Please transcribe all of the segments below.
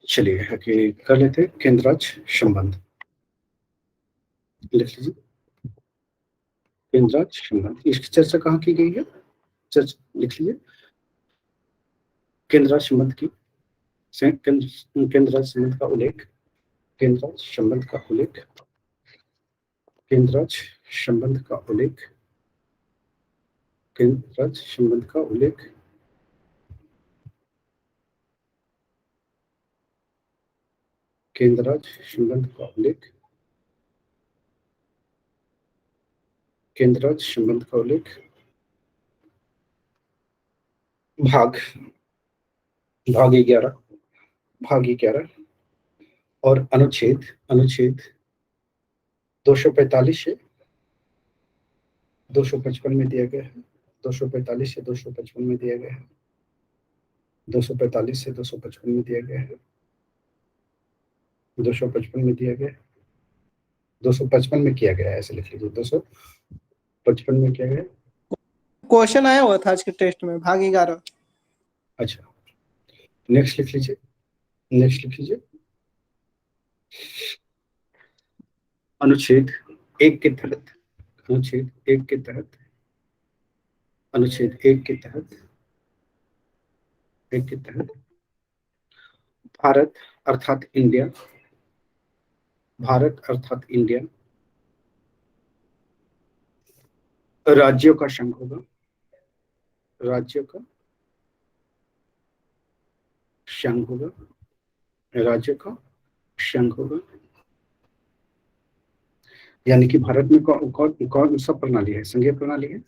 चलिए कि कर लेते केंद्र राज्य संबंध। लिख लीजिए केंद्र राज्य संबंध। इसकी चर्चा कहाँ की गई है? चर्चा लिख लीजिए केंद्र राज्य संबंध की केंद्र राज्य संबंध का उल्लेख, केंद्र राज्य संबंध का उल्लेख, केंद्र राज्य संबंध का उल्लेख, केंद्र राज्य संबंध का उल्लेख, केंद्र राज्य संबंध का उल्लेख, केंद्र राज्य संबंध का उल्लेख, भाग 11 और अनुच्छेद 245 से 255 में दिया गया है। 245 से 255 में दिया गया है। 245 से 255 में दिया गया है। 255 में दिया गया है। 255 में किया गया है, ऐसे लिख लीजिए 255 में किया गया। क्वेश्चन आया हुआ था आज के टेस्ट में, भाग 11। अच्छा, नेक्स्ट लिख लीजिए, नेक्स्ट लिख लीजिए अनुच्छेद 1 के तहत, अनुच्छेद 1 के तहत, अनुच्छेद 1 के तहत, 1 के तहत भारत अर्थात इंडिया, भारत अर्थात इंडिया राज्यों का संघ होगा, राज्यों का संघ होगा, राज्यों का संघ होगा। यानी कि भारत में कौन सा प्रणाली है? संघीय प्रणाली है,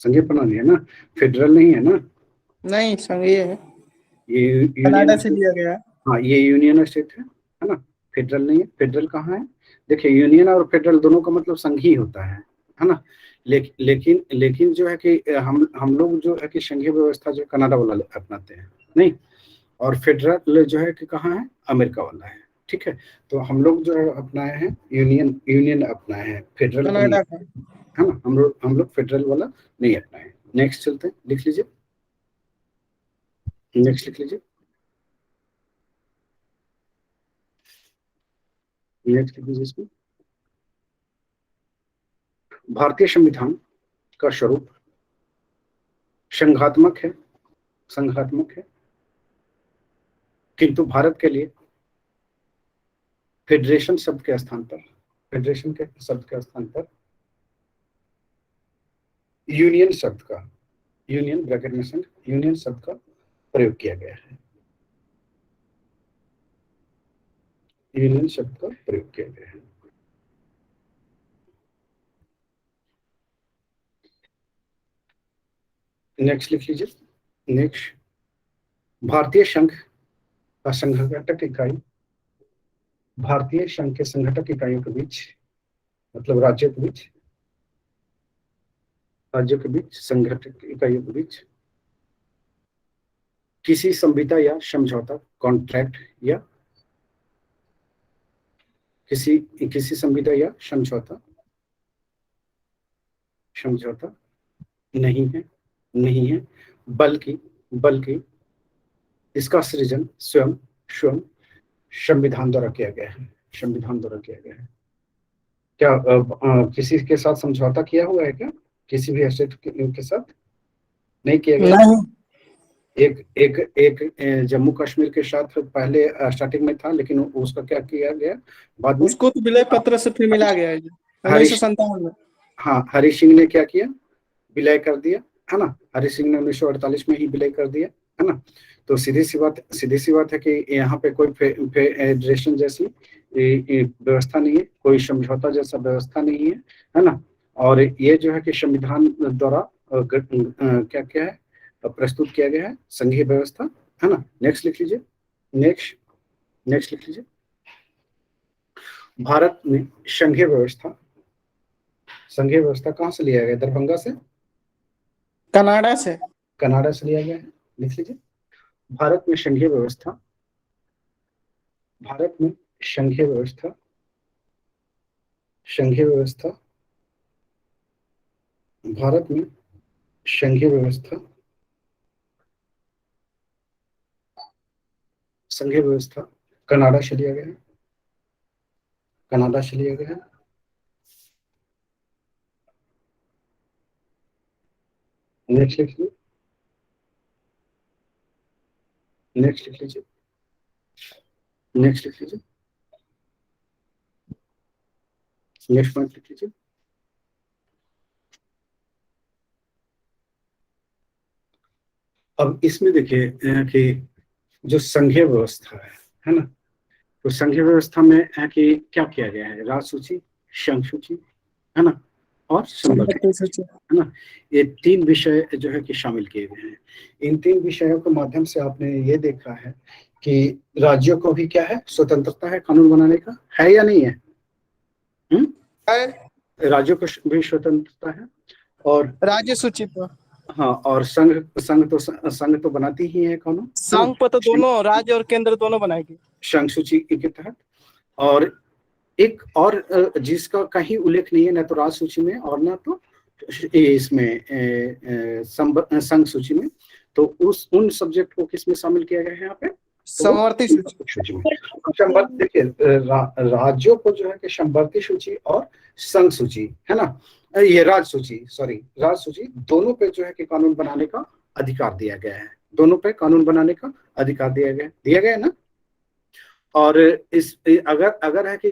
संघीय प्रणाली है ना, फेडरल नहीं है ना। नहीं, संघीय है, ये कनाडा से लिया गया है। हाँ, ये यूनियन स्टेट है ना, फेडरल नहीं है। फेडरल कहाँ है? देखिए, यूनियन और फेडरल दोनों का मतलब संघ ही होता है ना। लेकिन जो है कि हम लोग जो है कि संघीय व्यवस्था जो कनाडा वाला अपनाते हैं, नहीं, और फेडरल जो है कि कहाँ है? अमेरिका वाला है। ठीक है, तो हम लोग जो है अपनाए हैं यूनियन अपनाए हैं, फेडरल कनाडा का है ना। हम लोग फेडरल वाला नहीं अपनाए। नेक्स्ट चलते हैं, लिख लीजिए, नेक्स्ट लिख लीजिए, नेक्स्ट लिख लीजिए इसमें। भारतीय संविधान का स्वरूप संघात्मक है, संघात्मक है, किंतु भारत के लिए फेडरेशन शब्द के स्थान पर, फेडरेशन के शब्द के स्थान पर यूनियन शब्द का, यूनियन ब्रैकेट में संघ, यूनियन शब्द का प्रयोग किया गया है, यूनियन शब्द का प्रयोग किया गया है। नेक्स्ट लिख लीजिए, नेक्स्ट भारतीय संघ का संघटक इकाई, भारतीय संघ के संघटक इकाइयों के बीच, मतलब राज्यों के बीच, राज्यों के बीच, संघटक इकाइयों के बीच किसी संविदा या समझौता, कॉन्ट्रैक्ट या किसी संविदा या समझौता, समझौता नहीं है, नहीं है, बल्कि इसका सृजन स्वयं स्वयं संविधान द्वारा किया गया है, संविधान द्वारा किया गया है। क्या किसी के साथ समझौता किया हुआ है क्या? किसी भी स्टेट के साथ नहीं किया गया। नहीं। एक जम्मू कश्मीर के साथ पहले स्टार्टिंग में था, लेकिन उसका क्या किया गया बाद में? उसको तो विलय पत्र से फिर मिला गया है 1957 में। हाँ, हरि सिंह ने क्या किया? विलय कर दिया, है ना। हरि सिंह ने 1948 में ही विलय कर दिया, है ना। तो सीधी सी बात है कि यहाँ पे कोई फेडरेशन जैसी व्यवस्था नहीं है, कोई समझौता जैसा व्यवस्था नहीं है ना। और ये जो है कि संविधान द्वारा क्या क्या है प्रस्तुत किया गया है, संघीय व्यवस्था, है ना। नेक्स्ट लिख लीजिए, नेक्स्ट लिख लीजिए। भारत में संघीय व्यवस्था कहाँ से लिया गया? दरभंगा से, कनाडा से, कनाडा से लिया गया है। लिख लीजिए भारत में संघीय व्यवस्था, भारत में संघीय व्यवस्था, संघीय व्यवस्था, भारत में संघीय व्यवस्था, संघीय व्यवस्था कनाडा से लिया गया है, कनाडा से लिया गया है। नेक्स्ट लिख लीजिए, नेक्स्ट लिख लीजिए, नेक्स्ट लिख लीजिए, नेक्स्ट पॉइंट लिख लीजिए। अब इसमें देखिए कि जो संघीय व्यवस्था है ना, तो संघीय व्यवस्था में है कि क्या किया गया है, राज्य सूची, संघ सूची, है ना, और संबंधित सूची, है ना, ये 3 विषय जो है कि शामिल किए गए हैं। इन 3 विषयों के माध्यम से आपने ये देखा है कि राज्यों को भी क्या है, स्वतंत्रता है कानून बनाने का, है या नहीं है? राज्यों को भी स्वतंत्रता है, और राज्य सूची पर, हाँ, और संघ तो बनाती ही है कानून, संघ पर तो दोनों राज्य और केंद्र दोनों बनाएगी संघ सूची के तहत। और एक और जिसका कहीं उल्लेख नहीं है, ना तो राज्य सूची में और ना तो इसमें संघ सूची में, तो उन सब्जेक्ट को किसमें शामिल किया गया है यहाँ पे, समवर्ती सूची में। देखिए राज्यों को जो है कि समवर्ती सूची और संघ सूची, है ना, ये राज्य सूची, सॉरी, राज्य सूची, दोनों पे जो है कि कानून बनाने का अधिकार दिया गया है, दोनों पे कानून बनाने का अधिकार दिया गया है ना। और इस अगर है कि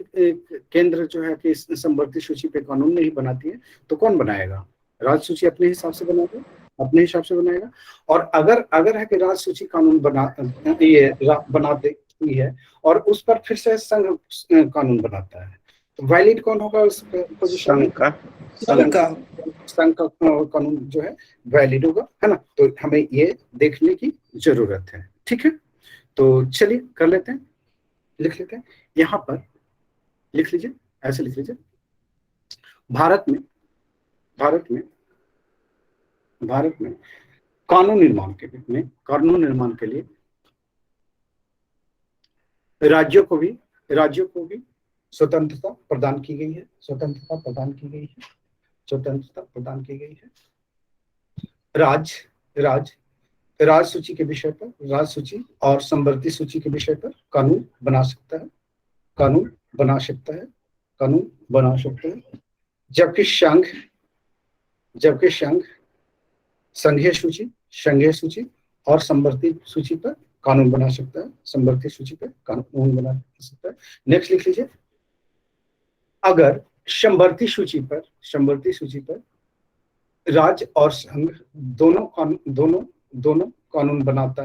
केंद्र जो है कि समवर्ती सूची पे कानून नहीं बनाती है, तो कौन बनाएगा? राज्य सूची अपने हिसाब से बनाएगा, अपने हिसाब से बनाएगा। और अगर है कि राज्य सूची कानून बनाती है और उस पर फिर से संघ कानून बनाता है, तो वैलिड कौन होगा उस पोजीशन का? संघ का कानून जो है वैलिड होगा, है ना। तो हमें ये देखने की जरूरत है, ठीक है। तो चलिए कर लेते हैं, लिख लेते हैं यहां पर, लिख लीजिए, ऐसे लिख लीजिए। भारत में कानून निर्माण के लिए राज्यों को भी स्वतंत्रता प्रदान की गई है, राज्य सूची के विषय पर, राज्य सूची और समवर्ती सूची के विषय पर कानून बना सकता है, जबकि संघीय सूची और समवर्ती सूची पर कानून बना सकता है, नेक्स्ट लिख लीजिए। अगर समवर्ती सूची पर राज्य और संघ दोनों कानून बनाता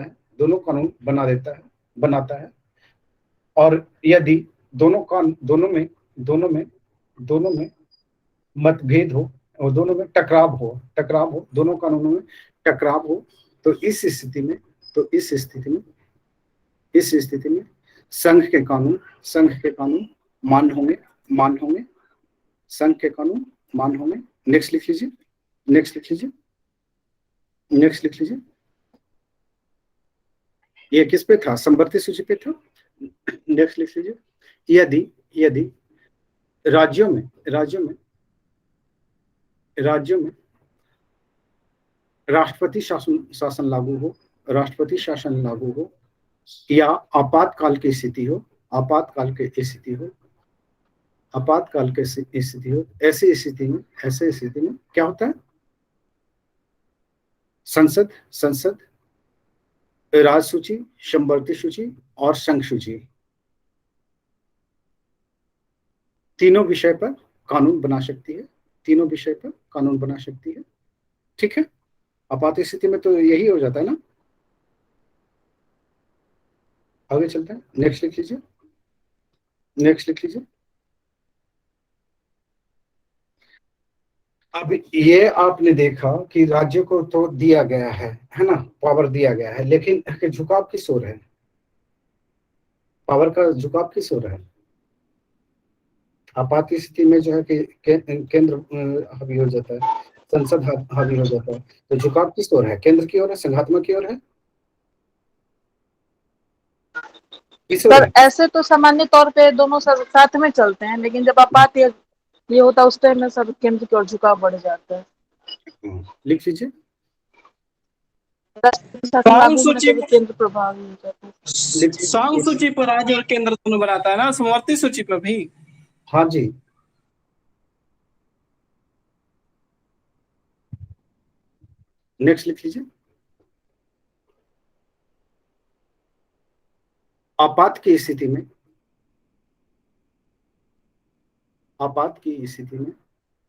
है, और यदि दोनों में मतभेद हो और दोनों में टकराव हो, दोनों कानूनों में टकराव हो, तो इस स्थिति में संघ के कानून मान्य होंगे, संघ के कानून मान्य होंगे। नेक्स्ट लिख लीजिए, ये किस पे था? समवर्ती सूची पे था। नेक्स्ट लिख लीजिए। यदि राज्यों में राष्ट्रपति शासन लागू हो या आपातकाल की स्थिति हो, ऐसी स्थिति में क्या होता है? संसद राज्य सूची, समवर्ती सूची और संघ सूची, तीनों विषय पर कानून बना सकती है, ठीक है। आपात स्थिति में तो यही हो जाता है ना। आगे चलते हैं, नेक्स्ट लिख लीजिए। अब ये आपने देखा कि राज्यों को तो दिया गया है ना, पावर दिया गया है, लेकिन झुकाव किस ओर है? पावर का झुकाव किस ओर है? आपात स्थिति में जो है कि केंद्र हावी हो जाता है, संसद हावी हो जाता है, तो झुकाव किस ओर है? केंद्र की ओर है, संघात्मक की ओर है? सर ऐसे तो सामान्य तौर पे दोनों साथ में चलते हैं, लेकिन जब आपात ये होता है उस टाइम में सब केंद्र की ओर झुकाव बढ़ जाता है। लिख लीजिए। केंद्र प्रभावी हो जाता है। सांग सूची पर राज्य और केंद्र दोनों बनाता है ना, समवर्ती सूची पर भी। हाँ जी, नेक्स्ट लिख लीजिए। आपात की स्थिति में, आपात की स्थिति में,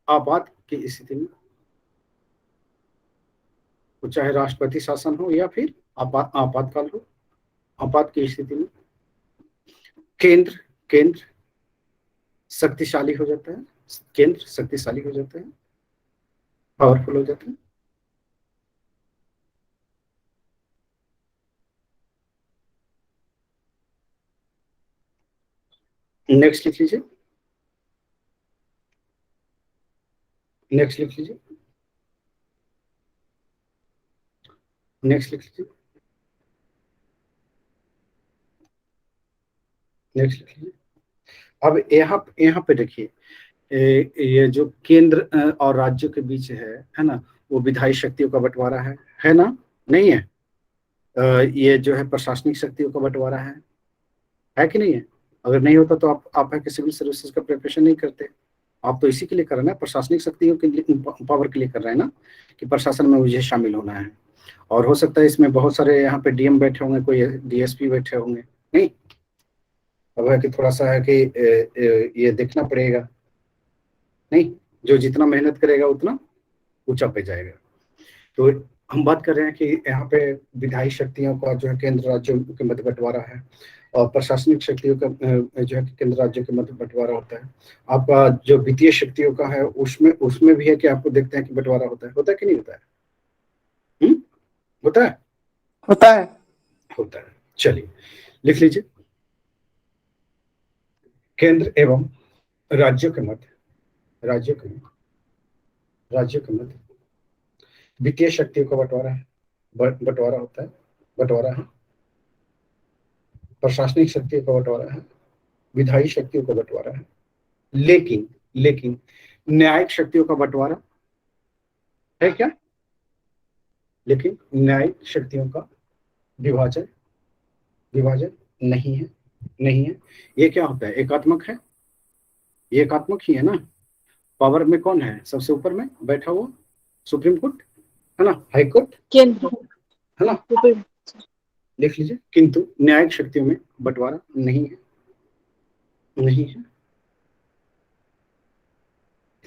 आपात की स्थिति में, तो चाहे राष्ट्रपति शासन हो या फिर आपातकाल हो, आपात की स्थिति में केंद्र केंद्र शक्तिशाली हो जाता है, केंद्र शक्तिशाली हो जाता है, पावरफुल हो जाता है। नेक्स्ट लिख लीजिए, नेक्स्ट लिख लीजिए, नेक्स्ट लिख लीजिए, नेक्स्ट लिख लीजिए। अब यहाँ पे देखिए, ये जो केंद्र और राज्यों के बीच है ना, वो विधायी शक्तियों का बंटवारा है ना, नहीं है? ये जो है प्रशासनिक शक्तियों का बंटवारा है कि नहीं है? अगर नहीं होता तो आप है कि सिविल सर्विसेज का प्रिपरेशन नहीं करते। आप तो इसी के लिए कर रहे हैं ना, प्रशासनिक शक्तियों के लिए, पावर के लिए कर रहे हैं ना, कि प्रशासन में मुझे शामिल होना है। और हो सकता है इसमें बहुत सारे यहाँ पे डीएम बैठे होंगे, कोई डीएसपी बैठे होंगे, नहीं? अब है कि थोड़ा सा है कि ये देखना पड़ेगा, नहीं? जो जितना मेहनत करेगा उतना ऊंचा पे जाएगा। तो हम बात कर रहे हैं कि यहाँ पे विधायी शक्तियों का जो है केंद्र राज्यों के मध्य बंटवारा है, और प्रशासनिक शक्तियों का जो है केंद्र राज्यों के मध्य बंटवारा होता है। आपका जो वित्तीय शक्तियों का है उसमें भी है कि आपको देखते हैं कि बंटवारा होता है कि नहीं होता है? होता है, होता है, होता है। चलिए लिख लीजिए, केंद्र एवं राज्यों के मध्य, राज्यों के मध्य वित्तीय शक्तियों का बंटवारा होता है, बंटवारा है। प्रशासनिक शक्तियों का बंटवारा है, विधायी शक्तियों का बंटवारा है, लेकिन न्यायिक शक्तियों का बंटवारा है क्या? लेकिन न्यायिक शक्तियों का विभाजन नहीं है। ये क्या होता है? एकात्मक है, ये एकात्मक ही है ना। पावर में कौन है सबसे ऊपर में बैठा हुआ? सुप्रीम कोर्ट है ना, हाई कोर्ट केंद्र है ना। लिख लीजिए, किंतु न्यायिक शक्तियों में बंटवारा नहीं है,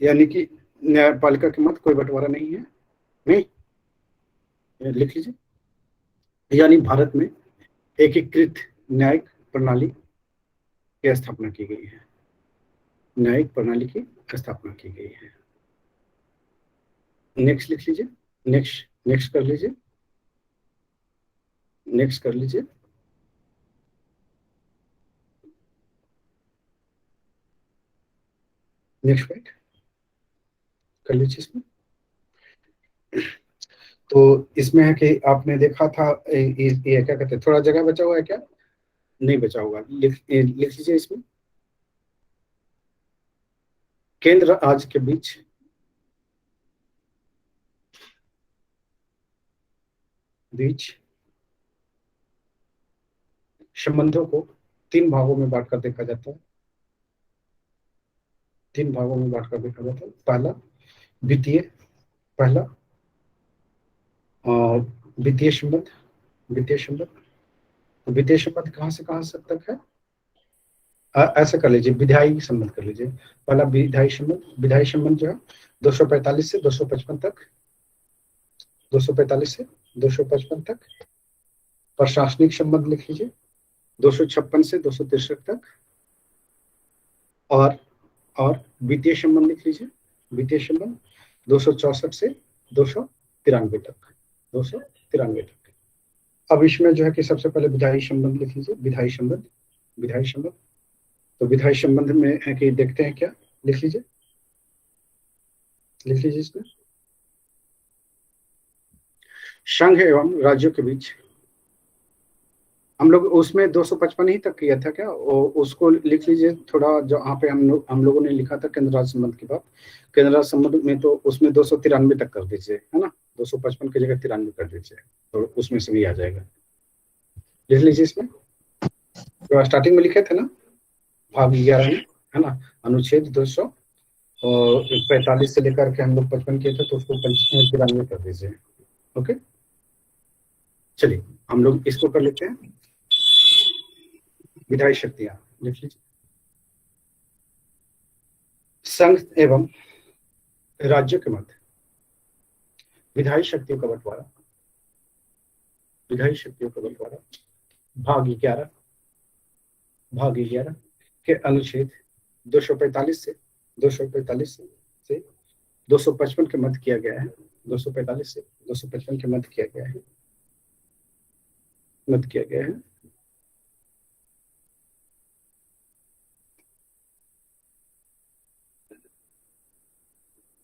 यानी कि न्यायपालिका के मध्य कोई बंटवारा नहीं है, नहीं? लिख लीजिए, यानी भारत में एकीकृत न्यायिक प्रणाली की स्थापना की गई है, न्यायिक प्रणाली की स्थापना की गई है। नेक्स्ट लिख लीजिए, नेक्स्ट कर लीजिए, नेक्स्ट कर लीजिए। नेक्स्ट पॉइंट कर लीजिए इसमें। तो इसमें है कि आपने देखा था ये क्या कहते हैं, थोड़ा जगह बचा हुआ है क्या? नहीं बचा होगा, लिख लीजिए इसमें। केंद्र राज्य के बीच संबंधों को 3 भागों में बांटकर देखा जाता है, 3 भागों में बांटकर देखा जाता है। पहला वित्तीय संबंध, वित्तीय संबंध कहां से कहां तक है? ऐसा कर लीजिए, विधायी संबंध कर लीजिए। पहला विधायी संबंध जो है 245 से 255 तक, 245 से 255 तक। प्रशासनिक संबंध लिख लीजिए 256 से 263 तक। और वित्तीय संबंध लिख लीजिए, वित्तीय संबंध 264 से 293 तक, 293 तक। अब इसमें जो है कि सबसे पहले विधायी संबंध लिख लीजिए, विधायी संबंध। तो विधायी संबंध में है कि देखते हैं क्या, लिख लीजिए इसमें। संघ एवं राज्यों के बीच, हम लोग उसमें 255 ही तक किया था क्या? उसको लिख लीजिए थोड़ा, जो यहाँ पे हम लोगों ने लिखा था केंद्र राज्य संबंध की बात। केंद्र राज्य संबंध में तो उसमें 293 तक कर दीजिए, है ना। 255 की जगह 93 कर दीजिए, तो उसमें से भी आ जाएगा। लिख लीजिए इसमें जो स्टार्टिंग में लिखे थे ना भाग 11 में, है ना, अनुच्छेद 245 से लेकर के हम लोग 55 किए थे, तो उसको 93 कर दीजिए। ओके, चलिए हम लोग इसको कर लेते हैं, विधायी शक्तियां लिख लीजिए। संघ एवं राज्यों के मध्य विधायी शक्तियों का बंटवारा, विधायी शक्तियों का बंटवारा भाग 11 के अनुच्छेद 245 से 255 के मध्य किया गया है। 245 से 255 के मध्य किया गया है, मध्य किया गया है।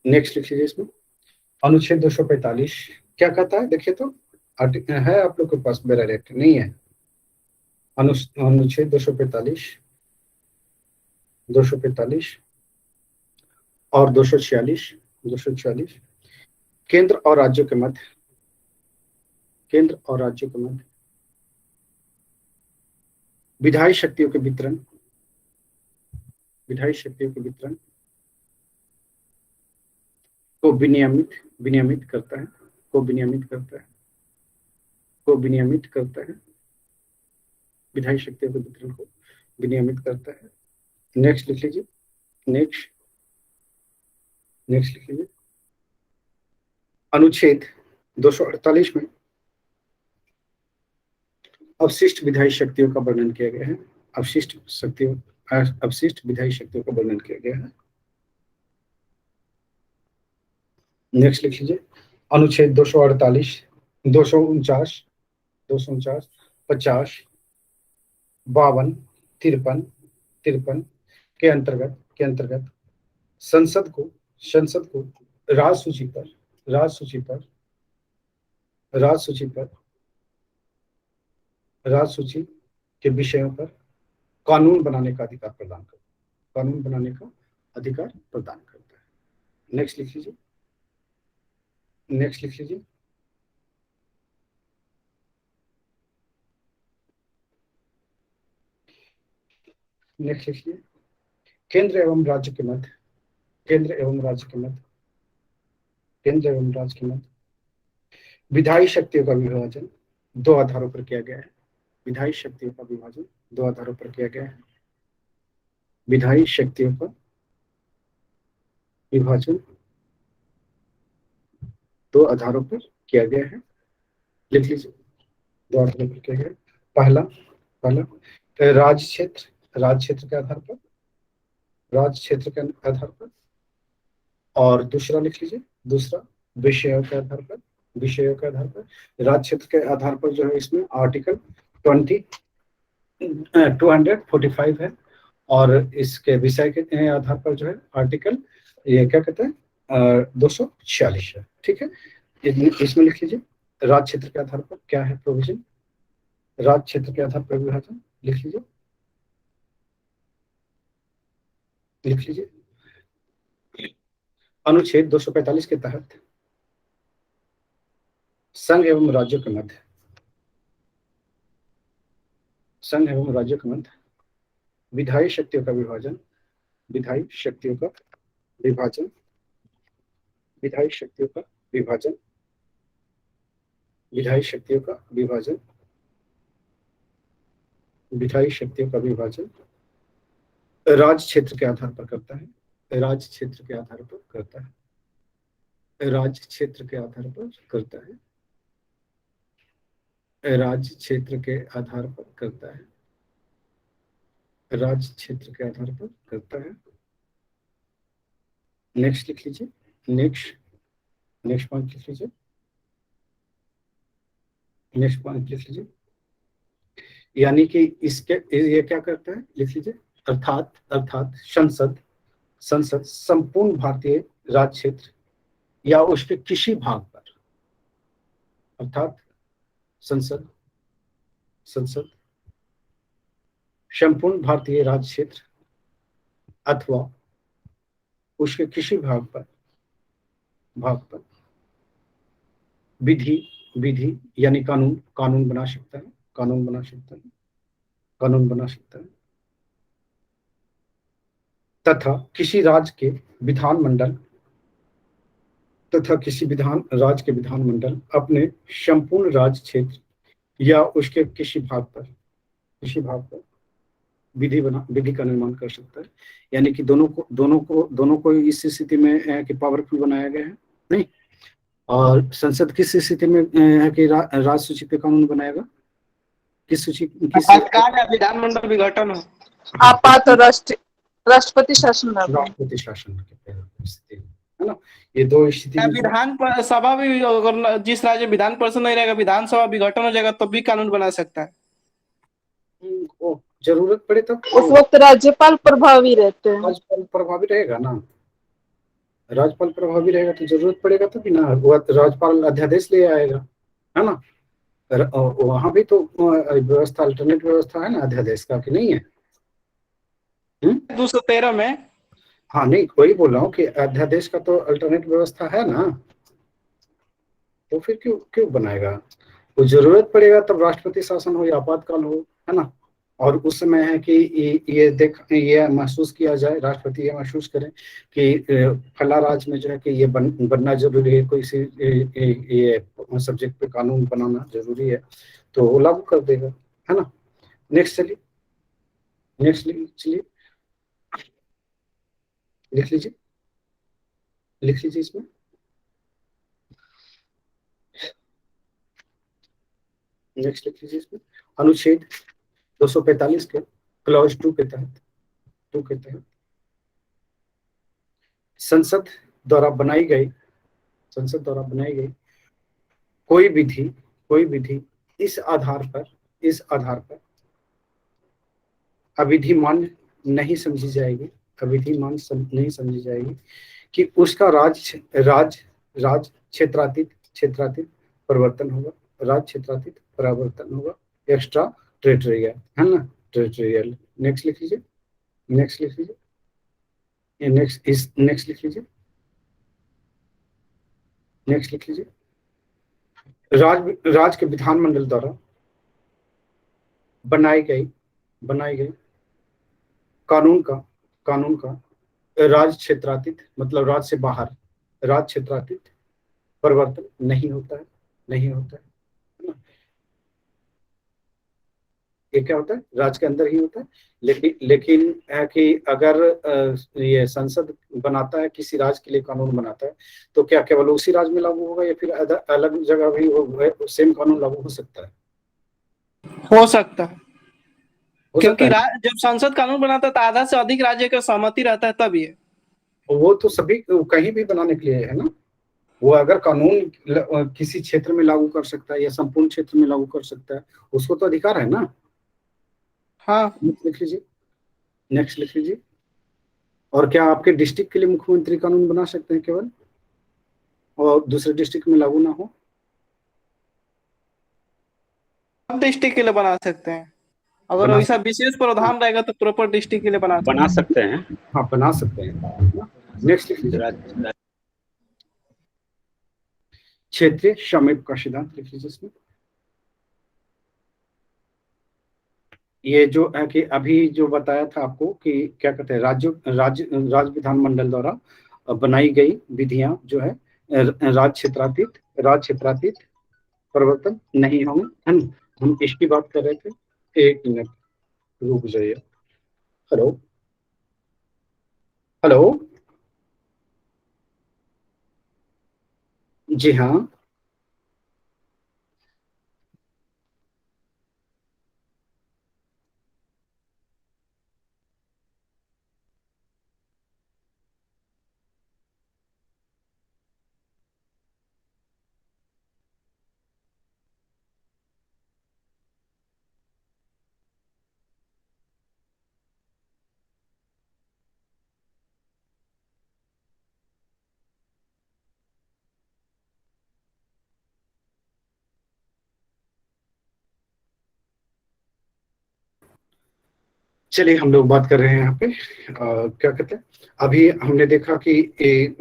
नेक्स्ट लिख लीजिए इसमें अनुच्छेद 245 क्या कहता है, देखिए तो है आप लोग के पास, मेरा रेट नहीं है। अनुच्छेद 245 और 246 केंद्र और राज्यों के मध्य विधायी शक्तियों के वितरण को विनियमित करता है, विधायी शक्तियों के वितरण को विनियमित करता है। नेक्स्ट लिख लीजिए, नेक्स्ट लिख लीजिए अनुच्छेद 248 में अवशिष्ट विधायी शक्तियों का वर्णन किया गया है। अवशिष्ट विधायी शक्तियों का वर्णन किया गया है। नेक्स्ट लिख लीजिए अनुच्छेद 248, 249, 50, 52, 53 के अंतर्गत संसद को राजसूची के विषयों पर कानून बनाने का अधिकार प्रदान करता है। नेक्स्ट लिख लीजिए, नेक्स्ट लिखिए केंद्र एवं राज्य के मध्य विधायी शक्तियों का विभाजन दो आधारों पर किया गया है। विधायी शक्तियों का विभाजन दो आधारों पर किया गया है। विधायी शक्तियों का विभाजन दो आधारों पर किया गया है। लिख लीजिए, दो आधारों पर किया गया है। पहला राज्य क्षेत्र के आधार पर, और दूसरा लिख लीजिए, दूसरा विषयों के आधार पर। राज्य क्षेत्र के आधार पर जो है इसमें आर्टिकल 245 है, और इसके विषय के आधार पर जो है आर्टिकल ये क्या कहते हैं 246 है। ठीक है, इसमें लिख लीजिए राज्य क्षेत्र के आधार पर क्या है प्रोविजन, राज्य क्षेत्र के आधार पर विभाजन। लिख लीजिए अनुच्छेद 245 के तहत संघ एवं राज्यों के मध्य विधायी शक्तियों का विभाजन राज्य क्षेत्र के आधार पर करता है। राज्य क्षेत्र के आधार पर करता है। राज्य क्षेत्र के आधार पर करता है। राज्य क्षेत्र के आधार पर करता है। राज्य क्षेत्र के आधार पर करता है। नेक्स्ट लिख लीजिए, नेक्स्ट पॉइंट लिख लीजिए, नेक्स्ट पॉइंट लिख लीजिए। यानी कि इसके ये क्या करता है, लिख लीजिए, अर्थात संसद संपूर्ण भारतीय राज्य क्षेत्र या उसके किसी भाग पर, अर्थात संसद संपूर्ण भारतीय राज्य क्षेत्र अथवा उसके किसी भाग पर विधि यानी कानून बना सकता है। कानून बना सकता है, कानून बना सकता है। तथा किसी राज्य के विधानमंडल तथा किसी राज्य के विधानमंडल अपने संपूर्ण राज्य क्षेत्र या उसके किसी भाग पर विधि का निर्माण कर सकता है। यानी कि दोनों को इस स्थिति में कि पावरफुल बनाया गया है, नहीं। और संसद किस स्थिति में है कि राज्य सूची पे कानून बनाएगा, किस सूची किस आपातकाल या विधानमंडल विघटन हो। आपात और राष्ट्रपति शासन लागू। राष्ट्रपति शासन के स्थिति है ना, ये दो स्थिति में सभा भी, अगर जिस राज्य विधान परिषद नहीं रहेगा, विधानसभा विघटन हो जाएगा, तो भी कानून बना सकता है। ओ, जरूरत पड़े तब उस वक्त राज्यपाल प्रभावी रहते हैं। राज्यपाल प्रभावी रहेगा ना, राज्यपाल प्रभावी रहेगा तो जरूरत पड़ेगा तभी ना, वो राज्यपाल अध्यादेश ले आएगा, है ना। वहां भी तो व्यवस्था, अल्टरनेट व्यवस्था है ना अध्यादेश का, कि नहीं है? 213 में। हाँ, नहीं, वही बोल रहा हूँ कि अध्यादेश का तो अल्टरनेट व्यवस्था है ना, तो फिर क्यों क्यों बनाएगा? तो जरूरत पड़ेगा तब राष्ट्रपति शासन हो या आपातकाल हो, है ना। और उस समय है कि ये महसूस किया जाए, राष्ट्रपति ये महसूस करें कि फला राज्य में जो है कि ये बनना जरूरी है, कोई सी ये सब्जेक्ट पे कानून बनाना जरूरी है, तो वो लागू कर देगा, है ना। नेक्स्ट चलिए, चलिए लिख लीजिए, इसमें नेक्स्ट लिख लीजिए इसमें। अनुच्छेद 245 के क्लॉज 2 के तहत संसद द्वारा बनाई गई कोई विधि इस आधार पर अविधिमान्य नहीं समझी जाएगी, नहीं समझी जाएगी कि उसका राज्य क्षेत्रातीत परिवर्तन होगा, एक्स्ट्रा टेरिटोरियल, है ना, टेरिटोरियल। नेक्स्ट लिख लीजिए, नेक्स्ट लिख लीजिए, नेक्स्ट लिख लीजिए, नेक्स्ट लिख लीजिए। राज्य के विधानमंडल द्वारा बनाई गई कानून का राज्य क्षेत्रातीत, मतलब राज्य से बाहर राज्य क्षेत्रातीत परिवर्तन नहीं होता है, है ना। ये क्या होता है? राज्य के अंदर ही होता है। लेकिन है कि अगर ये संसद बनाता है, किसी राज्य के लिए कानून बनाता है, तो क्या केवल उसी राज्य में लागू होगा या फिर अलग जगह भी वो सेम कानून लागू हो सकता है? हो सकता है, हो सकता क्योंकि है। जब संसद कानून बनाता है तो आधा से अधिक राज्य का सहमति रहता है, तब ये। वो तो सभी कहीं भी बनाने के लिए है ना। वो अगर कानून किसी क्षेत्र में लागू कर सकता है या संपूर्ण क्षेत्र में लागू कर सकता है, उसको तो अधिकार है ना। हाँ, नेक्स्ट लिख लीजिए, नेक्स्ट लिख लीजिए। और क्या आपके डिस्ट्रिक्ट के लिए मुख्यमंत्री कानून बना सकते हैं केवल, और दूसरे डिस्ट्रिक्ट में लागू ना हो? सब डिस्ट्रिक्ट के लिए बना सकते हैं। अगर बना वैसा विशेष प्रावधान रहेगा तो प्रॉपर डिस्ट्रिक्ट के लिए बना सकते बना सकते हैं। हाँ, बना सकते हैं। नेक्स्ट लिख लीजिए, क्षेत्रीय स्वामित्व का सिद्धांत लिख लीजिए इसमें। ये जो है कि अभी जो बताया था आपको कि क्या कहते हैं, राज्य विधानमंडल द्वारा बनाई गई विधियां जो है राज्य क्षेत्रातीत परिवर्तन नहीं होंगे, है ना। हम इसकी बात कर रहे थे। एक मिनट रुक जाइए। हेलो, हेलो, जी हाँ। चलिए हम लोग बात कर रहे हैं यहाँ पे क्या कहते हैं, अभी हमने देखा कि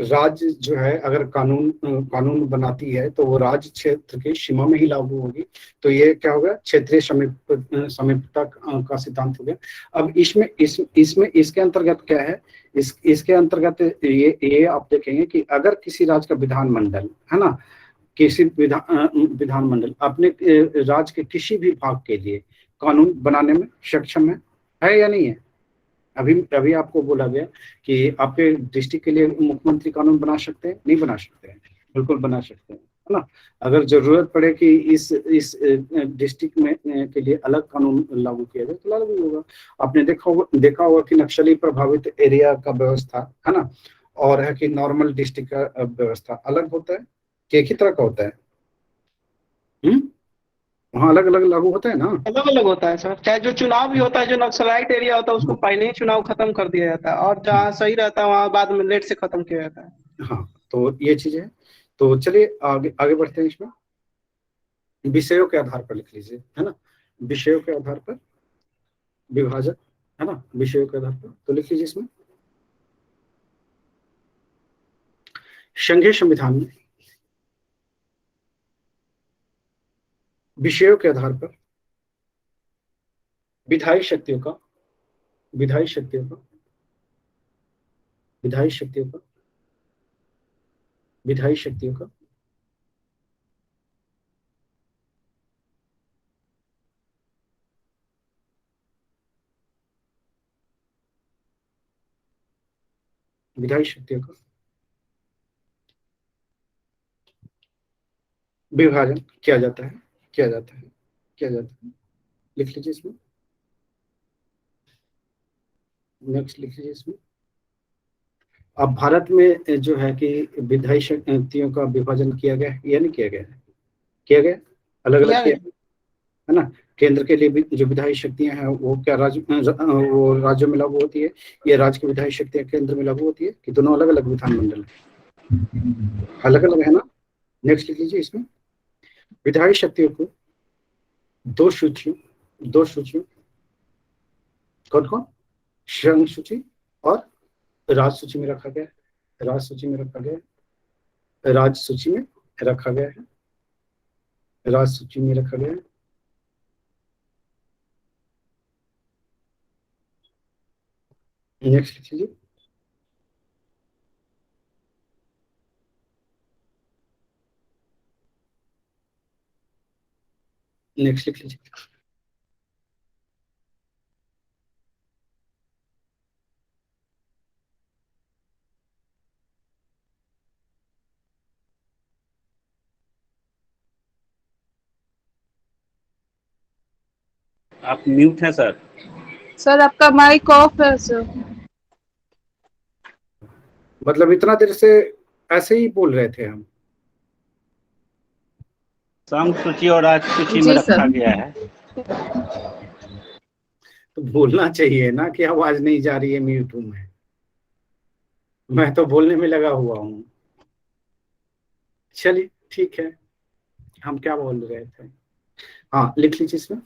राज्य जो है अगर कानून बनाती है तो वो राज्य क्षेत्र की सीमा में ही लागू होगी। तो ये क्या होगा, क्षेत्रीय समीपता का सिद्धांत हो गया। अब इसमें इसके अंतर्गत क्या है, इसके अंतर्गत ये आप देखेंगे कि अगर किसी राज्य का विधानमंडल है ना, किसी विधानमंडल अपने राज्य के किसी भी भाग के लिए कानून बनाने में सक्षम है या नहीं है। अभी अभी आपको बोला गया कि आपके डिस्ट्रिक्ट के लिए मुख्यमंत्री कानून बना सकते हैं, नहीं बना सकते हैं, बिल्कुल बना सकते हैं, है ना। अगर जरूरत पड़े कि इस डिस्ट्रिक्ट में के लिए अलग कानून लागू किया जाए तो लागू होगा। आपने देखा होगा कि नक्सली प्रभावित एरिया का व्यवस्था है ना, और है कि नॉर्मल डिस्ट्रिक्ट का व्यवस्था अलग होता है कि एक ही तरह का होता है। वहाँ अलग अलग लागू होता है ना। अलग अलग होता है सर, चाहे जो चुनाव भी होता है, जो नक्सलाइट एरिया होता है उसको पहले ही चुनाव खत्म कर दिया जाता है, और जहाँ सही रहता है वहाँ बाद में लेट से खत्म किया जाता है। हाँ, तो ये चीज है। तो चलिए आगे आगे बढ़ते हैं। इसमें विषयों के आधार पर लिख लीजिए, है ना, विषयों के आधार पर विभाजन, है ना, विषयों के आधार पर तो लिख लीजिए इसमें संघीय संविधान में विषयों के आधार पर विधायी शक्तियों का विधायी शक्तियों का विधायी शक्तियों का विधायी शक्तियों का विधायी शक्तियों का विभाजन किया जाता है किया जाता है किया जाता है। लिख लीजिए इसमें, नेक्स्ट लिख लीजिए इसमें। अब भारत में जो है कि विधायी शक्तियों का विभाजन किया गया है या नहीं किया गया है, किया गया, अलग अलग किया किया, गया। है ना। केंद्र के लिए भी जो विधायी शक्तियां हैं वो क्या वो राज्यों में लागू होती है, ये राज्य की विधायी शक्तियां केंद्र में लागू होती है कि दोनों अलग अलग विधानमंडल अलग अलग है ना। नेक्स्ट लिख लीजिए इसमें विधायी शक्तियों को दो सूचियों कौन कौन, श्रम सूची और राज सूची में रखा गया है, राज सूची में रखा गया है, राज सूची में रखा गया है, राज सूची में रखा गया है। नेक्स्ट लिख लीजिए, नेक्स्ट लिख लीजिए। आप म्यूट हैं सर। सर आपका माइक ऑफ है सर। मतलब इतना देर से ऐसे ही बोल रहे थे हम। संघ सूची और राज्य सूची में जी रखा सर। गया है। तो बोलना चाहिए ना कि आवाज नहीं जा रही है, म्यूट हूं मैं तो बोलने में लगा हुआ हूँ। चलिए ठीक है, हम क्या बोल रहे थे। हाँ लिख लीजिए इसमें।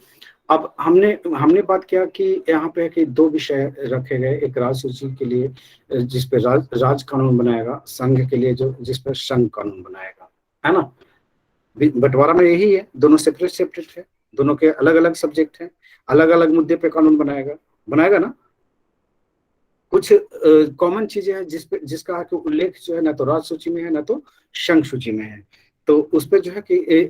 अब हमने हमने बात किया कि यहाँ पे कि दो विषय रखे गए, एक राज सूची के लिए जिस पे राज कानून बनाएगा, संघ के लिए जो जिस पर संघ कानून बनाएगा, है ना। बंटवारा में यही है, दोनों सेपरेट सेपरेट है, दोनों के अलग अलग सब्जेक्ट हैं, अलग अलग मुद्दे पे कानून बनाएगा बनाएगा ना। कुछ कॉमन चीजें हैं जिसका है कि उल्लेख जो है ना तो राज सूची में है ना तो संघ सूची में है। तो उस पर जो है कि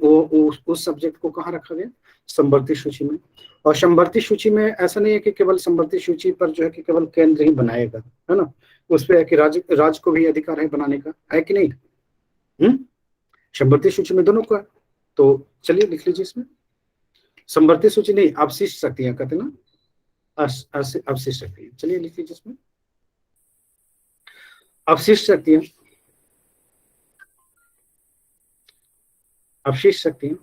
उस सब्जेक्ट को कहाँ रखा गया, समवर्ती सूची में। और समवर्ती सूची में ऐसा नहीं है कि केवल समवर्ती सूची पर जो है कि केवल केंद्र ही बनाएगा, है ना। उस पर है कि राज्य को भी अधिकार है बनाने का, है कि नहीं। समवर्ती सूची में दोनों को है। तो चलिए लिख लीजिए इसमें समवर्ती सूची नहीं, अवशिष्ट शक्तियां कहते ना, अवशिष्ट शक्तियां। चलिए लिख लीजिए इसमें अवशिष्ट शक्तियां, अवशिष्ट शक्तियां,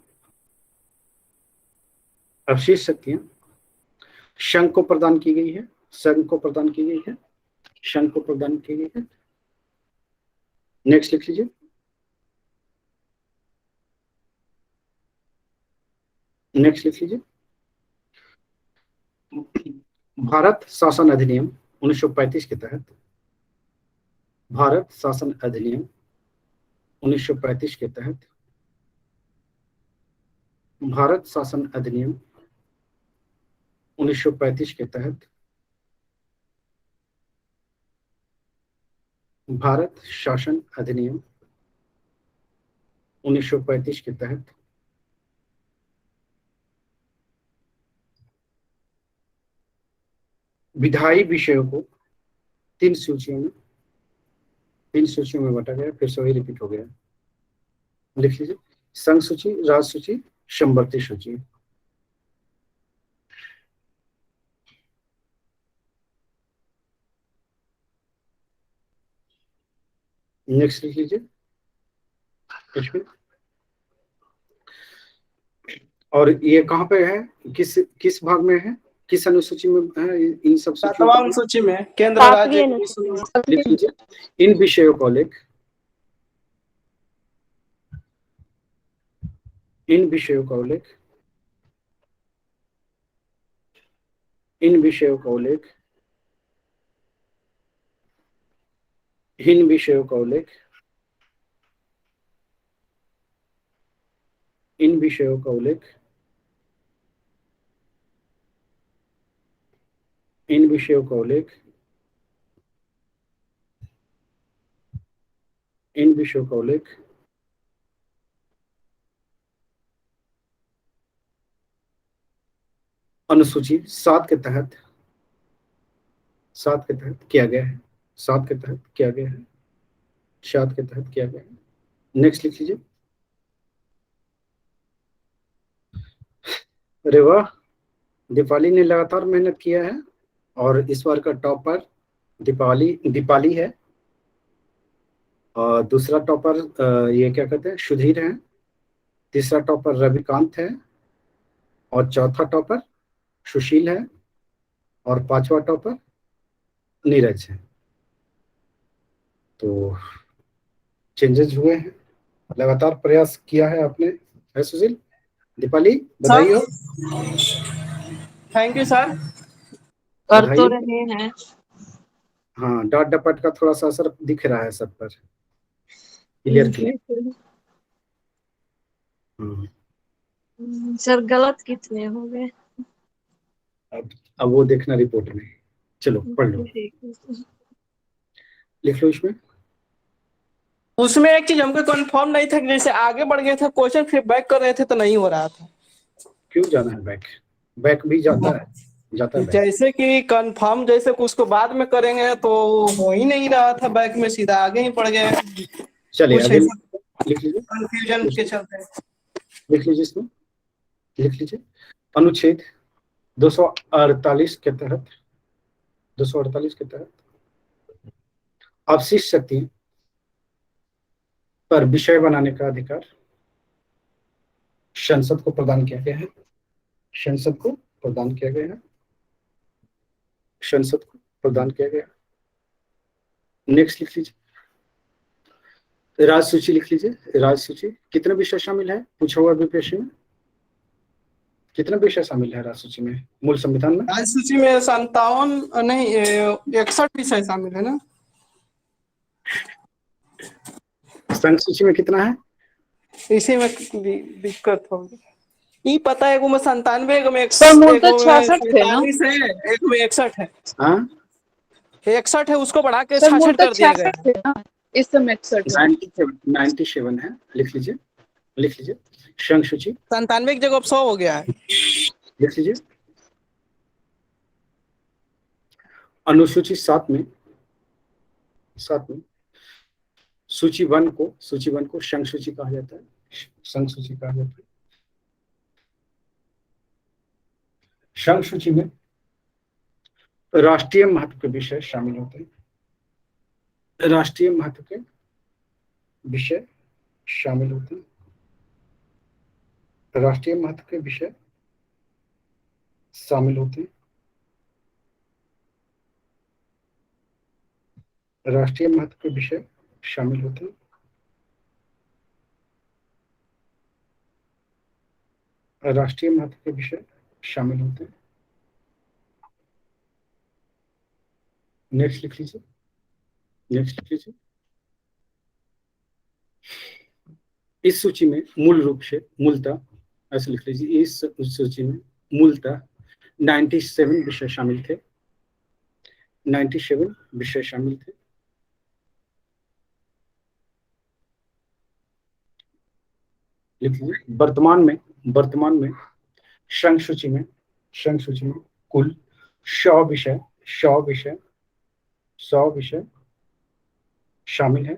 अवशिष्ट शक्तियां संघ को प्रदान की गई है, संघ को प्रदान की गई है, संघ को प्रदान की गई है। नेक्स्ट लिख लीजिए, नेक्स्ट लिख लीजिए भारत शासन अधिनियम 1935 के तहत, भारत शासन अधिनियम 1935 के तहत, भारत शासन अधिनियम 1935 के तहत, भारत शासन अधिनियम 1935 के तहत विधायी विषयों को तीन सूचियों में बांटा गया। फिर से वही रिपीट हो गया, लिख लीजिए। संघ सूची, राज सूची, समवर्ती सूची। नेक्स्ट लिख लीजिए इसमें। और ये कहाँ पे है, किस भाग में है, किस अनुसूची में है? इन सब सातवां अनुसूची में केंद्र राज्य लिख लीजिए। इन विषयों को उल्लेख, इन विषयों का उल्लेख, इन विषयों का उल्लेख, इन विषयों का उल्लेख, इन विषयों का उल्लेख, इन विषयों का उल्लेख, इन विषयों का उल्लेख अनुसूची 7 के तहत, 7 के तहत किया गया है, 7 के तहत किया गया है, 7 के तहत किया गया है। नेक्स्ट लिख लीजिए। अरे वाह, दीपाली ने लगातार मेहनत किया है और इस बार का टॉपर दीपाली है। और दूसरा टॉपर ये क्या कहते हैं, सुधीर है। तीसरा टॉपर रविकांत है और चौथा टॉपर सुशील है और पांचवा टॉपर नीरज है। तो चेंजेस हुए हैं, लगातार प्रयास किया है आपने, है सुशील? दीपाली बधाई हो। Thank you sir. कर बधाई तो हो। रहे हैं। हाँ, डांट डपट का थोड़ा सा असर दिख रहा है सब पर। क्लियर किया। सर गलत कितने हो गए? अब वो देखना रिपोर्ट में। चलो पढ़ लो, लिख लो इसमें। उसमें एक चीज हमको कंफर्म नहीं था कि जैसे आगे बढ़ गए थे क्वेश्चन फिर बैक कर रहे थे तो नहीं हो रहा था। क्यों जाना है बैक? बैक भी जाता है बैक। जैसे कि कंफर्म जैसे कि उसको बाद में करेंगे तो हो ही नहीं रहा था, बैक में सीधा आगे ही पड़ गए। चलिए कुछ अभी ऐसा लिख लीजिए, कंफ्यूजन के चलते। लिख लीजिए इसमें, लिख लीजिए। अनुच्छेद 248 के तहत, 248 के तहत अवशिष्ट शक्ति पर विषय बनाने का अधिकार संसद को प्रदान किया गया है, संसद को प्रदान किया गया है, संसद को प्रदान किया गया। नेक्स्ट लिख लीजिए। राज सूची लिख लीजिए। राज सूची कितने विषय शामिल है, पूछा हुआ बीपीएससी में? कितने विषय शामिल है राज सूची में, मूल संविधान में? राज सूची में 57 नहीं 61 विषय शामिल है ना। संघ सूची में कितना है? इसी में दिक्कत होगी। ये पता है, एगो में 97, एगो में सर मूल तो एगो में 66 थे ना? 47 है, एक में 61 है। हाँ 61 है, उसको बढ़ा के सर मूल 66 तो कर दिया गया 66 थे ना, इस समय 61 है। 97 है, लिख लीजिए, लिख लीजिए। संघ सूची 97 की जगह अब 100 हो गया है। लिख लीजिए। अनुसूची 7 में सूची 1 को संघ सूची कहा जाता है, संघ सूची कहा जाता है। संघ सूची में राष्ट्रीय महत्व के विषय शामिल होते हैं, राष्ट्रीय महत्व के विषय शामिल होते हैं, राष्ट्रीय महत्व के विषय शामिल होते हैं, राष्ट्रीय महत्व के विषय शामिल होते हैं, राष्ट्रीय महत्व के विषय शामिल होते हैं। नेक्स्ट लिख लीजिए, नेक्स्ट लिख लीजिए। इस सूची में मूल रूप से मूलतः, ऐसे लिख लीजिए, इस सूची में मूलतः 97 विषय शामिल थे, 97 विषय शामिल थे। लिख लीजिए। वर्तमान में संघ सूची में कुल 100 विषय 100 विषय शामिल है।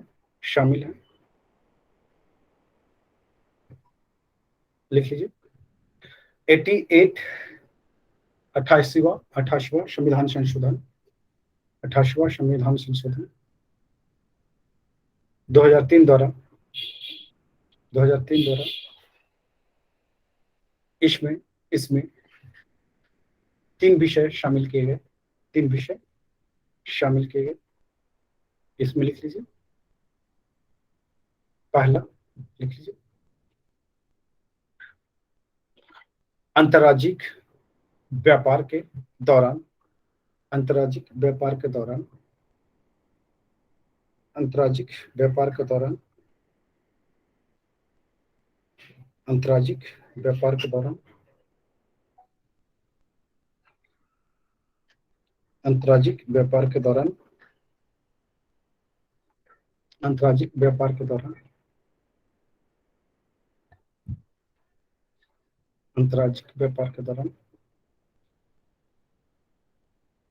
लिख लीजिए। 88 28वां संविधान संशोधन 2003 द्वारा इसमें 3 विषय शामिल किए गए, इसमें लिख लीजिए। पहला लिख लीजिए, अंतर्राज्यिक व्यापार के दौरान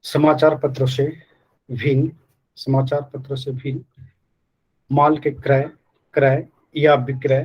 समाचार पत्रों से भिन्न माल के क्रय या विक्रय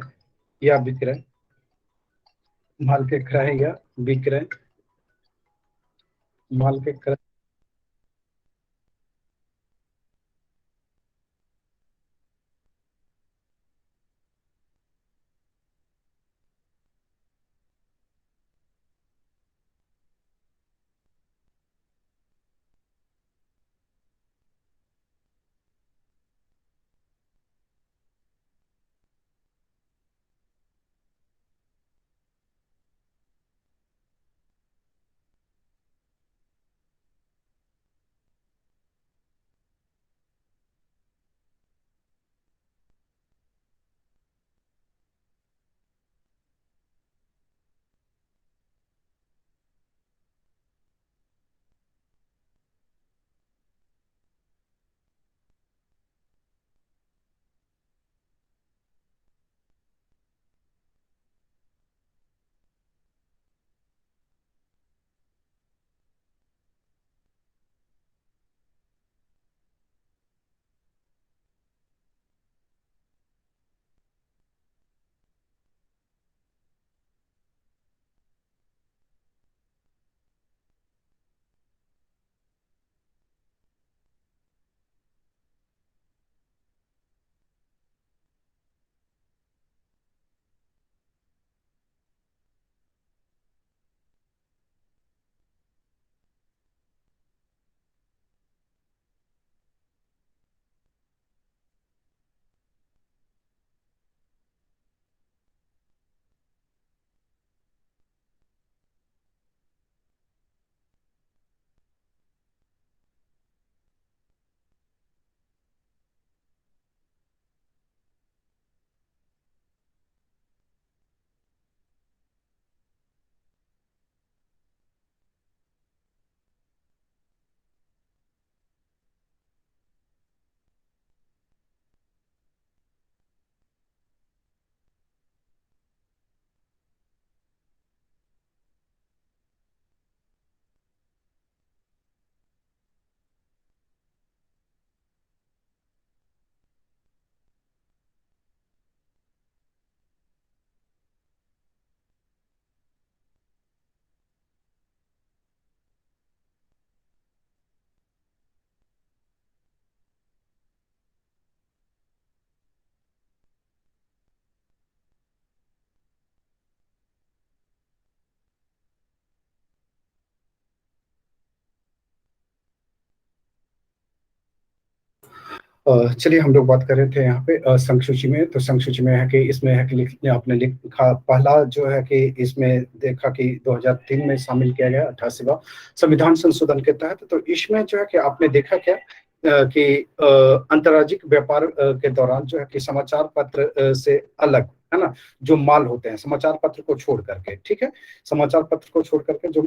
चलिए हम लोग बात कर रहे थे यहाँ पे संघ सूची में। तो संघ सूची में है कि इसमें है कि आपने लिखा, पहला जो है कि इसमें देखा कि 2003 में शामिल किया गया 88वां संविधान संशोधन के तहत। तो इसमें जो है कि आपने देखा क्या कि अंतर्राज्यिक व्यापार के दौरान जो है कि समाचार पत्र से अलग, है ना, जो माल होते हैं समाचार पत्र को छोड़ करके, ठीक है, समाचार पत्र को छोड़ करके जो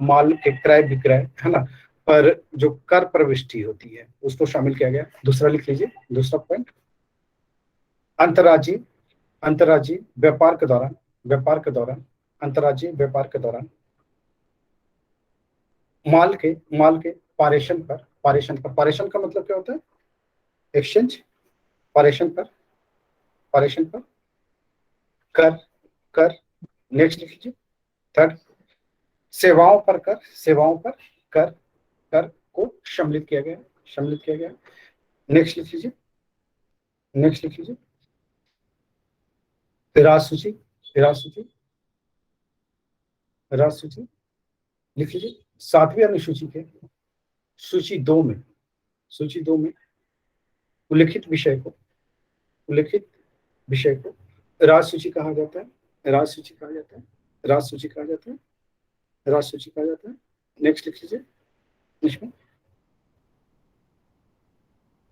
माल के क्रय विक्रय, है ना, पर जो कर प्रविष्टि होती है उसको शामिल किया गया। दूसरा लिख लीजिए, दूसरा पॉइंट, अंतर्राज्यीय अंतर्राज्यीय व्यापार के दौरान, व्यापार के दौरान, अंतर्राज्यीय व्यापार के दौरान माल के पारेषण पर, पारेषण का मतलब क्या होता है? एक्सचेंज, पारेषण पर कर। नेक्स्ट लिख लीजिए, थर्ड, सेवाओं पर कर को सम्मिलित किया गया। नेक्स्ट लिख लीजिए, राजसूची लिख लीजिए। 7वीं अनुसूची के सूची दो में उल्लिखित विषय को राजसूची कहा जाता है। नेक्स्ट लिख लीजिए, इसमें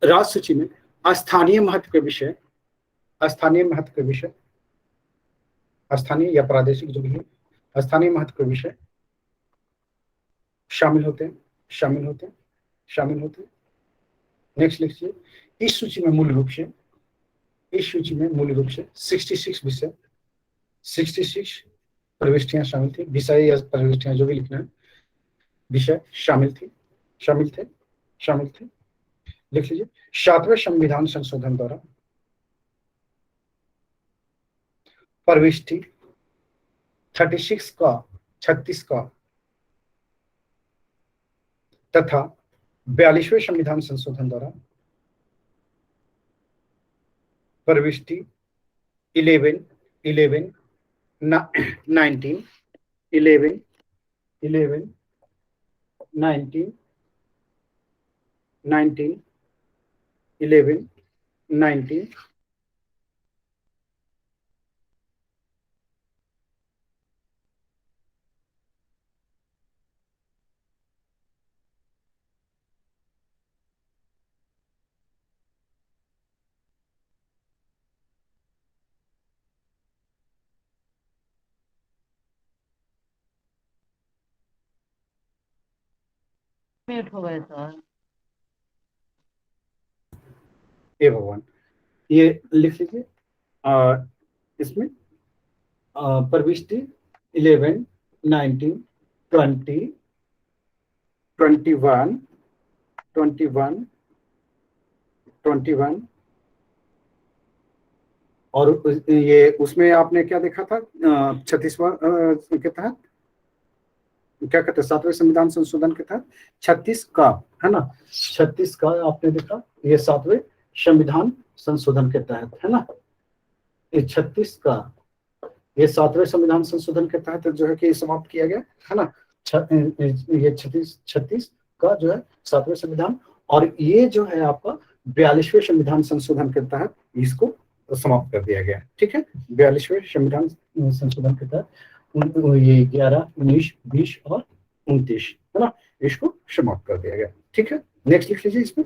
राजसूची में स्थानीय महत्व के विषय, स्थानीय या प्रादेशिक जो भी है, स्थानीय महत्व के विषय शामिल होते हैं। नेक्स्ट लिखिए, इस सूची में मूल रूप से 66 विषय, 66 प्रविष्टियां शामिल थी। विषय या प्रविष्टियां जो भी लिखना है, विषय शामिल थे। लिख लीजिए, 7वें संविधान संशोधन द्वारा प्रविष्टि 36 का तथा 42वें संविधान संशोधन द्वारा प्रविष्टि 11, 19, म्यूट हो गए सर। हे भगवान, ये लिख लीजिए। इसमें प्रविष्टि 11, 19, 20, 21 और ये उसमें आपने क्या देखा था 36वां के तहत क्या कहते हैं, 7वें संविधान संशोधन के तहत 36 का, है ना, 36 का आपने देखा, ये 7वें संविधान संशोधन के तहत, है ना, ये 36 का, ये 7वें संविधान संशोधन के तहत जो है कि समाप्त किया गया, है ना। ये 36 का जो है 7वें संविधान, और ये जो है आपका 42वें संविधान संशोधन के तहत इसको समाप्त कर दिया गया, ठीक है। 42वें संविधान संशोधन के तहत ये 11, 19, 20 और 29, है ना, इसको समाप्त कर दिया गया, ठीक है। नेक्स्ट लिख लीजिए, इसमें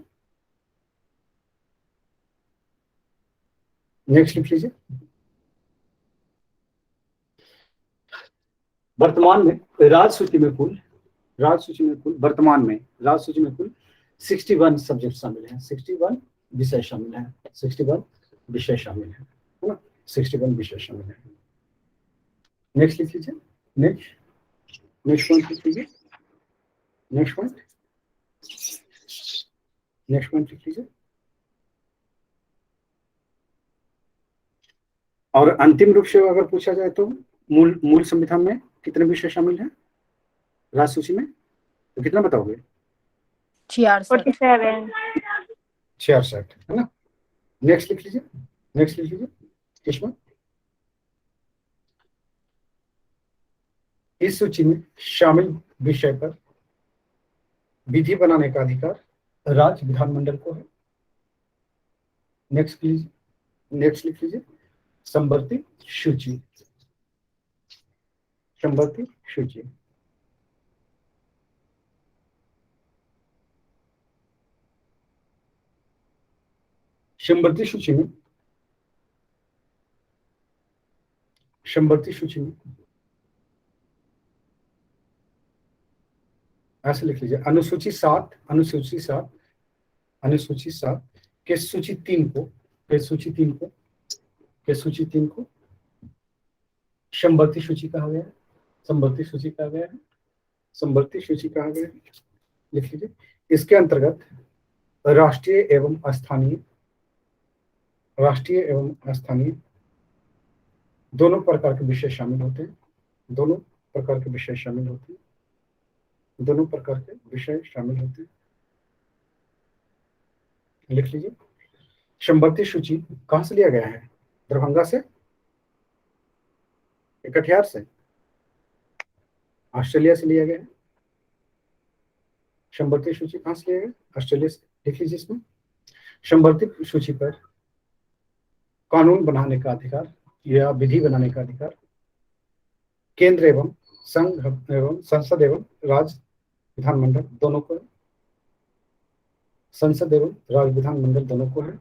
नेक्स्ट लिख लीजिए। वर्तमान में राजसूची में कुल वर्तमान में राजसूची में कुल 61 सब्जेक्ट शामिल हैं, 61 विषय शामिल हैं, 61 विषय शामिल है ना, 61 विषय शामिल है। नेक्स्ट लिख लीजिए, नेक्स्ट पॉइंट लिख लीजिए, नेक्स्ट पॉइंट लिख लीजिए। और अंतिम रूप से अगर पूछा जाए तो मूल संविधान में कितने विषय शामिल हैं राजसूची में, तो कितना बताओगे? 66, है ना। नेक्स्ट लिख लीजिए, इसमें इस सूची में शामिल विषय पर विधि बनाने का अधिकार राज्य विधानमंडल को है। नेक्स्ट प्लीज, नेक्स्ट लिख लीजिए संवर्ती सूची, संवर्ती सूची। संवर्ती सूची में, संवर्ती सूची में ऐसे लिख लीजिए अनुसूची 7, अनुसूची 7, अनुसूची 7 के सूची 3 को, के सूची 3 को, के सूची 3 को संवर्ती सूची कहा गया है, संवर्ती सूची कहा गया है, संवर्ती सूची कहा गया है, लिख लीजिए। इसके अंतर्गत राष्ट्रीय एवं स्थानीय, राष्ट्रीय एवं स्थानीय दोनों प्रकार के विषय शामिल होते हैं, दोनों प्रकार के विषय शामिल होते हैं, दोनों प्रकार के विषय शामिल होते हैं, लिख लीजिए। संवर्ती सूची कहां से लिया गया है? दरभंगा से, कटिहार से, ऑस्ट्रेलिया से लिया गया है। संवर्ती सूची कहां से लिया गया? ऑस्ट्रेलिया से, लिख लीजिए। इसमें संवर्ती सूची पर कानून बनाने का अधिकार या विधि बनाने का अधिकार केंद्र एवं संघ एवं संसद एवं राज्य विधानमंडल दोनों को है, संसद एवं राज्य विधानमंडल दोनों को है।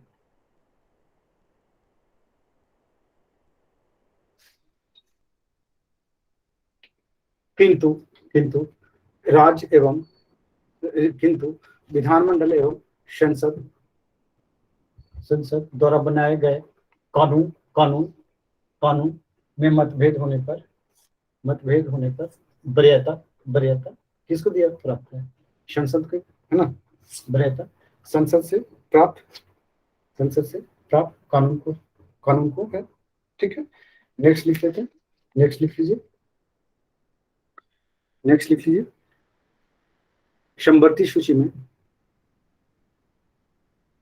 किंतु किंतु राज्य एवं किंतु विधानमंडल एवं संसद, संसद द्वारा बनाए गए कानून, कानून, कानून में मतभेद होने पर, मतभेद होने पर वरीयता, वरीयता किसको दिया प्राप्त है? संसद को, है ना, वरीयता संसद से प्राप्त, संसद से प्राप्त कानून को, कानून को है। ठीक है, नेक्स्ट लिख लेते हैं, नेक्स्ट लिख लीजिए, नेक्स्ट लिख लीजिए। संवर्ती सूची में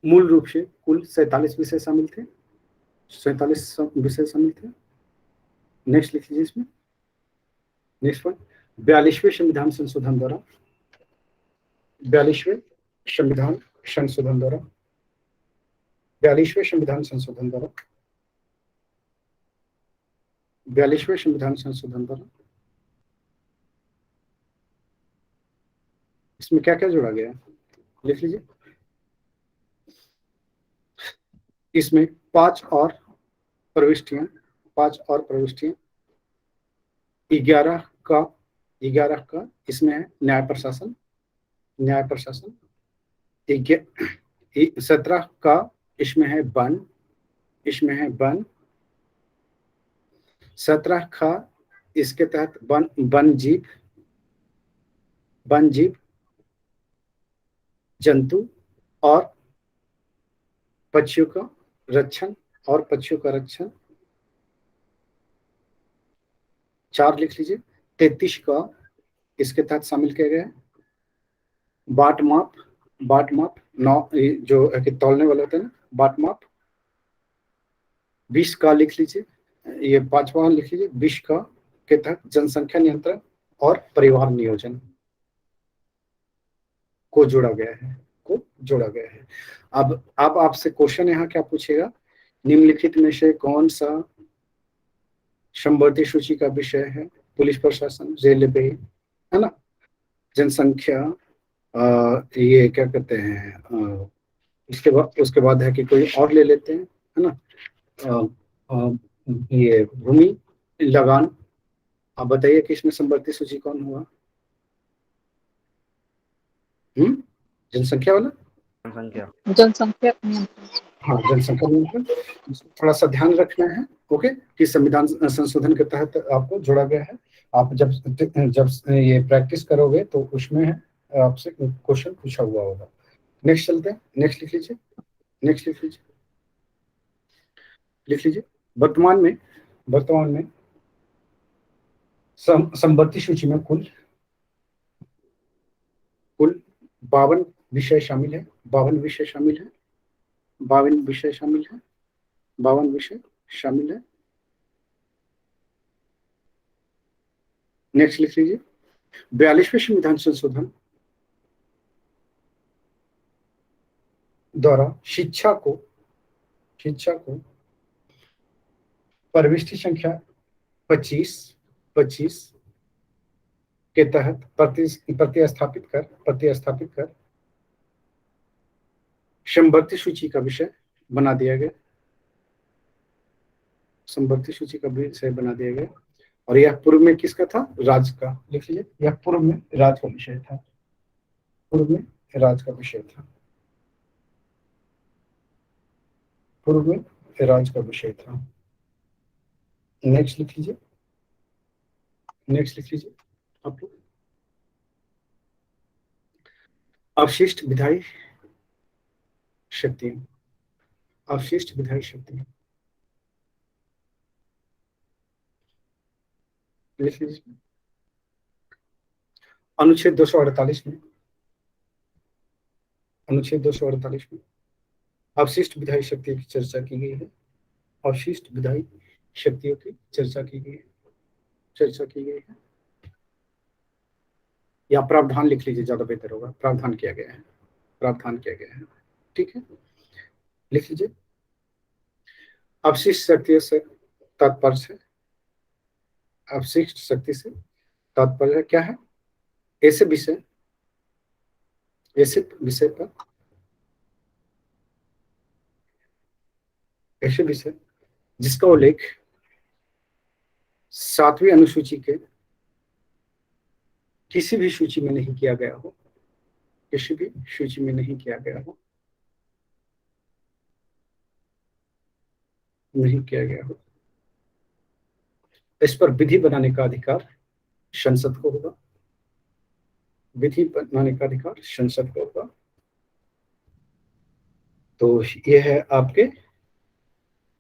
मूल रूप से कुल 47 विषय शामिल थे, 47 विषय शामिल थे। नेक्स्ट लिख लीजिए इसमें, नेक्स्ट वन 42वें संविधान संशोधन द्वारा, 42वें संविधान संशोधन द्वारा, 42वें संविधान संशोधन द्वारा, 42वें संविधान संशोधन द्वारा इसमें क्या क्या जोड़ा गया है? लिख लीजिए। इसमें 5 और प्रविष्टियां, 5 और प्रविष्टियां, 11 का, 11 का इसमें है न्याय प्रशासन, न्याय प्रशासन। 17 का इसमें है वन, इसमें है वन। 17 का इसके तहत वन, वन जीव, वन जीव, जंतु और पक्षियों का रक्षण, और पक्षियों का रक्षण। 4 लिख लीजिए। 33 का इसके तहत शामिल किया गया है बाट माप, बाट माप, जो तौलने वाले होते हैं ना, बाट माप। 20 का लिख लीजिए, ये 5वां लिख लीजिए। 20 का के तहत जनसंख्या नियंत्रण और परिवार नियोजन को जोड़ा गया है, को जोड़ा गया है। अब आपसे क्वेश्चन यहाँ क्या पूछेगा? निम्नलिखित में से कौन सा संवर्ती सूची का विषय है? पुलिस प्रशासन, रेलवे, है ना, जनसंख्या, ये क्या कहते हैं, उसके बाद है कि कोई और ले लेते हैं, है ना, ये भूमि लगान। आप बताइए कि इसमें संवर्ती सूची कौन हुआ? जनसंख्या वाला, जनसंख्या, जनसंख्या नियंत्रण। हाँ, जनसंख्या नियंत्रण। थोड़ा सा ध्यान रखना है, ओके, कि संविधान संशोधन के तहत आपको जोड़ा गया है। आप जब ये प्रैक्टिस करोगे तो उसमें आपसे क्वेश्चन पूछा हुआ होगा। नेक्स्ट चलते हैं, नेक्स्ट लिख लीजिए, नेक्स्ट लिख लीजिए, लिख लीजिए। वर्तमान में संवर्ती सूची में कुल 52 विषय शामिल है, 52 विषय शामिल है, 52 विषय शामिल है, 52 विषय शामिल है। नेक्स्ट लिख लीजिए। 42वें संविधान संशोधन द्वारा शिक्षा को शिक्षा को प्रविष्टि संख्या 25 के तहत प्रतिस्थापित कर समवर्ती सूची का विषय बना दिया गया। समवर्ती सूची का विषय बना दिया गया और यह पूर्व में किसका था? राज का। लिख लीजिए, यह पूर्व में राज का विषय था। पूर्व में राज का विषय था। पूर्व में राज का विषय था। नेक्स्ट लिख लीजिए, नेक्स्ट लिख लीजिए आप लोग। अवशिष्ट विधायी शक्तियां, अवशिष्ट विधायी शक्तियां लिख लीजिए। अनुच्छेद 248 में, अनुच्छेद 248 में अवशिष्ट विधायी शक्तियों की चर्चा की गई है। अवशिष्ट विधायी शक्तियों की चर्चा की गई है, चर्चा की गई है। या प्रावधान लिख लीजिए, ज्यादा बेहतर होगा। प्रावधान किया गया है, प्रावधान किया गया है। ठीक है, लिख लीजिए। अवशिष्ट शक्तियों से तात्पर्य है, अवशिष्ट शक्ति से तात्पर्य क्या है? ऐसे विषय, ऐसे विषय पर, ऐसे विषय जिसका उल्लेख 7वीं अनुसूची के किसी भी सूची में नहीं किया गया हो, किसी भी सूची में नहीं किया गया हो, नहीं किया गया हो, इस पर विधि बनाने का अधिकार संसद को होगा। विधि बनाने का अधिकार संसद को होगा। तो ये है आपके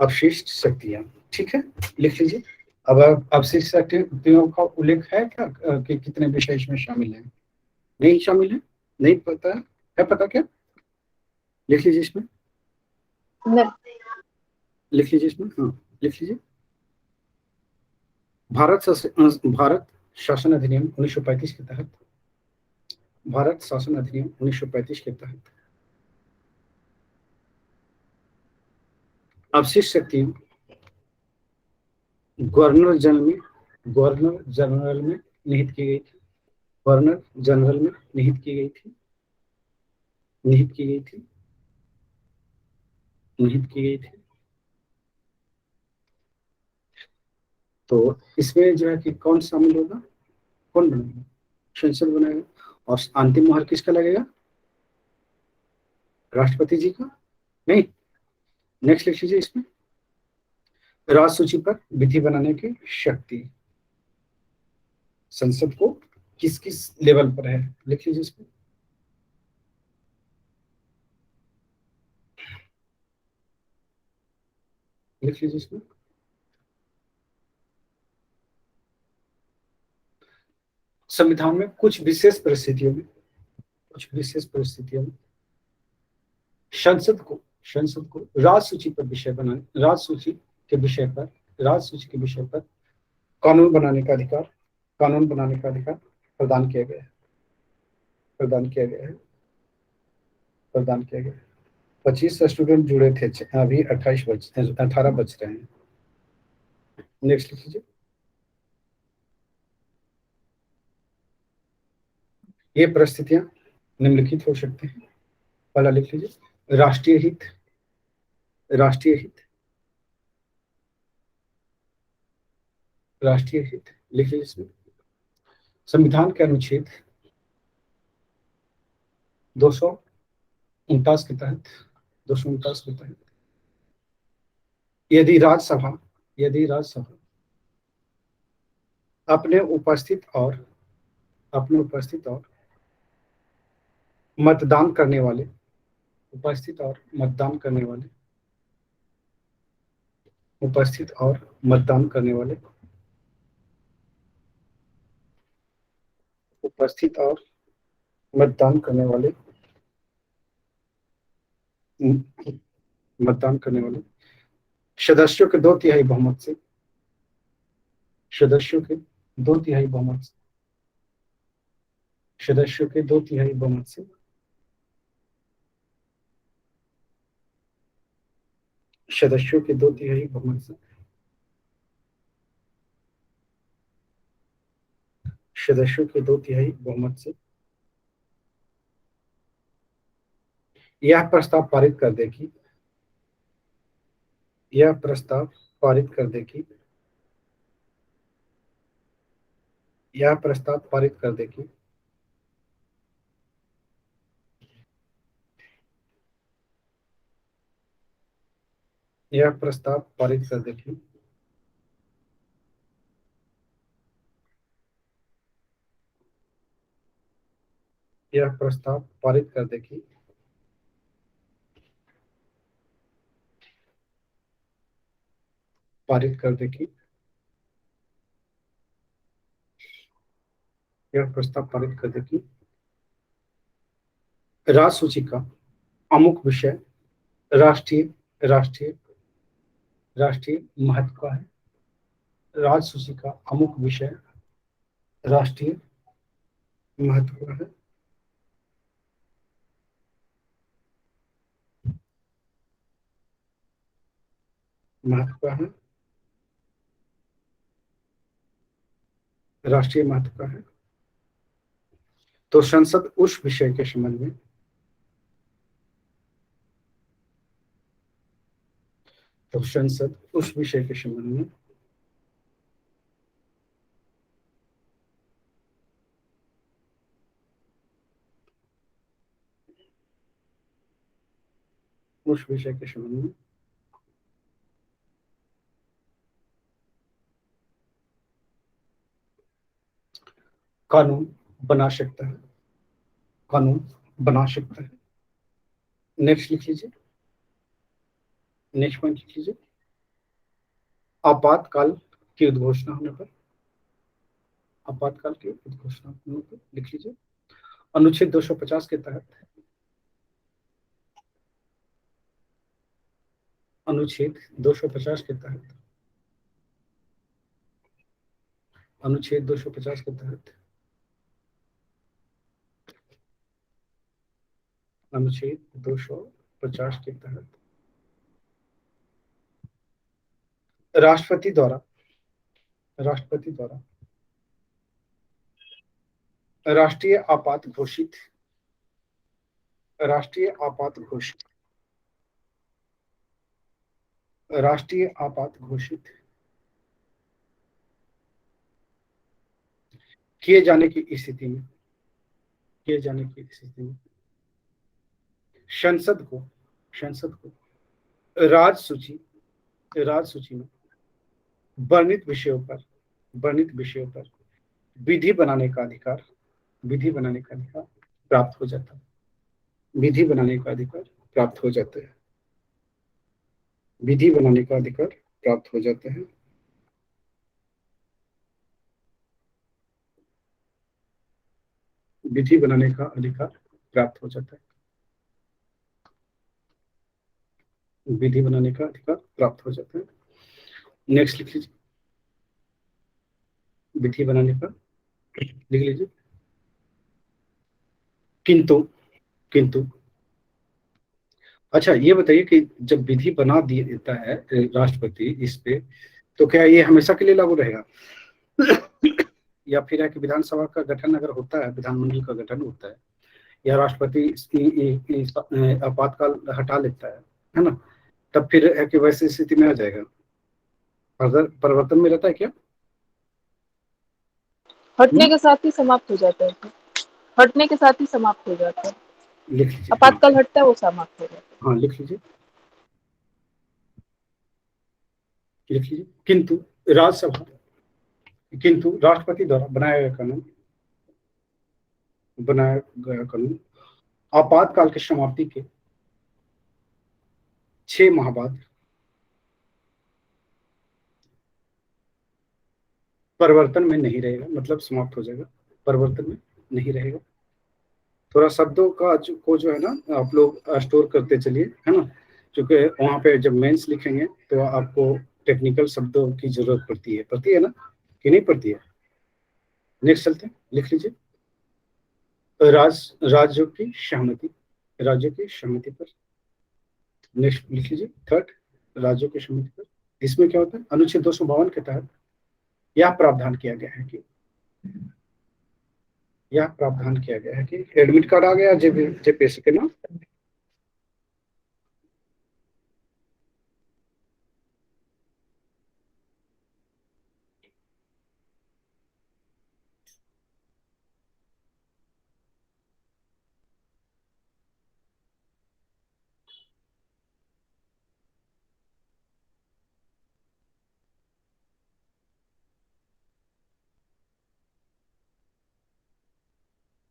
अवशिष्ट शक्तियां। ठीक है, लिख लीजिए। अब अवशिष्ट शक्तियों का उल्लेख है क्या कि कितने विषय इसमें शामिल हैं? नहीं शामिल है, नहीं पता है पता क्या? लिख लीजिए इसमें, लिख लीजिए इसमें, हाँ लिख लीजिए। भारत शासन अधिनियम 1935 के तहत, भारत शासन अधिनियम 1935 के तहत अवशिष्ट शक्तियां गवर्नर जनरल में निहित की गई थी। गवर्नर जनरल में निहित की गई थी, निहित की गई थी, निहित की गई थी। तो इसमें जो है कि कौन शामिल होगा? कौन बनाएगा? संसद बनाएगा। और अंतिम मोहर किसका लगेगा? राष्ट्रपति जी का? नहीं। नेक्स्ट लिख लीजिए इसमें, राज सूची पर विधि बनाने की शक्ति संसद को किस किस लेवल पर है? लिख लीजिए इसमें। लिख लीजिए इसमें। संविधान में कुछ विशेष परिस्थितियों में, कुछ विशेष परिस्थितियों में संसद को राज सूची पर विषय बनाने, राज सूची के विषय पर, राज सूची के विषय पर कानून बनाने का अधिकार, कानून बनाने का अधिकार प्रदान किया गया है, प्रदान किया गया है, प्रदान किया गया है। 25 स्टूडेंट जुड़े थे, अभी 18 बच रहे हैं। नेक्स्ट लिख लीजिए। ये परिस्थितियां निम्नलिखित हो सकती हैं। पहला लिख लीजिए, राष्ट्रीय हित, राष्ट्रीय हित, राष्ट्रीय हित लिख लीजिए इसमें। संविधान के अनुच्छेद 249 के तहत, 249 के तहत यदि राज्यसभा अपने उपस्थित और मतदान करने वाले, उपस्थित और मतदान करने वाले, उपस्थित और मतदान करने वाले, उपस्थित और मतदान करने वाले, मतदान करने वाले सदस्यों के 2/3 बहुमत से, सदस्यों के 2/3 बहुमत से, सदस्यों के 2/3 बहुमत से सदस्यों के 2/3 बहुमत से, सदस्यों के 2/3 बहुमत से यह प्रस्ताव पारित कर दे कि, यह प्रस्ताव पारित कर दे कि, यह प्रस्ताव पारित कर दे कि यह प्रस्ताव पारित कर दे कि यह प्रस्ताव पारित कर दे कि पारित कर दे कि यह प्रस्ताव पारित कर दे कि राज्य सूची का अमुक विषय राष्ट्रीय राष्ट्रीय राष्ट्रीय महत्व का है, राज्य सूची का अमुक विषय राष्ट्रीय महत्व का है, महत्व का है, राष्ट्रीय महत्व का है, तो संसद उस विषय के संबंध में संसद उस विषय के संबंध में उस विषय के संबंध में कानून बना सकता है, कानून बना सकता है। नेक्स्ट लिख लीजिए, नेक्स्ट पॉइंट लिख लीजिए। आपातकाल की उद्घोषणा होने पर, आपातकाल की उद्घोषणा होने पर लिख लीजिए अनुच्छेद 250 के तहत, अनुच्छेद 250 के तहत, अनुच्छेद 250 के तहत, अनुच्छेद 250 के तहत राष्ट्रपति द्वारा राष्ट्रीय आपात घोषित, राष्ट्रीय आपात घोषित, राष्ट्रीय आपात घोषित किए जाने की स्थिति में, किए जाने की स्थिति में संसद को राज्य सूची में वर्णित विषयों पर विधि बनाने का अधिकार प्राप्त हो जाता है, विधि बनाने का अधिकार प्राप्त हो जाता है, विधि बनाने का अधिकार प्राप्त हो जाता है। विधि बनाने का अधिकार प्राप्त हो जाता है, विधि बनाने का अधिकार प्राप्त हो जाता है। नेक्स्ट लिख लीजिए, विधि बनाने का लिख लीजिए। किंतु अच्छा ये बताइए कि जब विधि बना देता है राष्ट्रपति इस पे, तो क्या ये हमेशा के लिए लागू रहेगा या फिर है कि विधानसभा का गठन अगर होता है, विधानमंडल का गठन होता है या राष्ट्रपति आपातकाल हटा लेता है ना, तब फिर है कि वैसी स्थिति में आ जाएगा, अगर परिवर्तन में रहता है क्या? हटने के साथ ही समाप्त हो जाता है, हटने के साथ ही समाप्त हो जाता है, लिख लीजिए। आपातकाल हटता है वो समाप्त हो जाता है। हाँ लिख लीजिए, लिख लीजिए। किंतु राष्ट्रपति द्वारा बनाया गया कानून आपातकाल की समाप्ति के 6 माह बाद परिवर्तन में नहीं रहेगा, मतलब समाप्त हो जाएगा, परिवर्तन में नहीं रहेगा। थोड़ा शब्दों का जो है ना आप लोग स्टोर करते चलिए, है ना, क्योंकि वहां पे जब मेंस लिखेंगे तो आपको टेक्निकल शब्दों की जरूरत पड़ती है ना, कि नहीं पड़ती है। नेक्स्ट चलते हैं, लिख लीजिए राज्यों की सहमति पर। नेक्स्ट लिख लीजिए थर्ड, राज्यों की समिति पर। इसमें क्या होता है, अनुच्छेद 252 के तहत यह प्रावधान किया गया है कि एडमिट कार्ड आ गया जेपीएससी के नाम,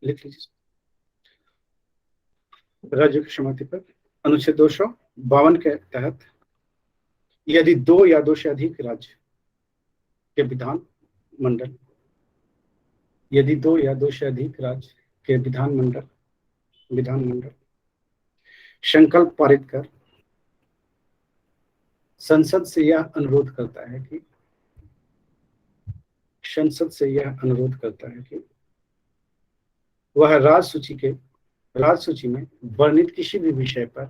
लिख लीजिए। राज्यों की सहमति पर अनुच्छेद 252 के तहत यदि 2 या 2 से अधिक राज्य के विधानमंडल, यदि 2 या 2 से अधिक राज्य के विधानमंडल संकल्प पारित कर संसद से यह अनुरोध करता है कि वह राज्य सूची में वर्णित किसी भी विषय पर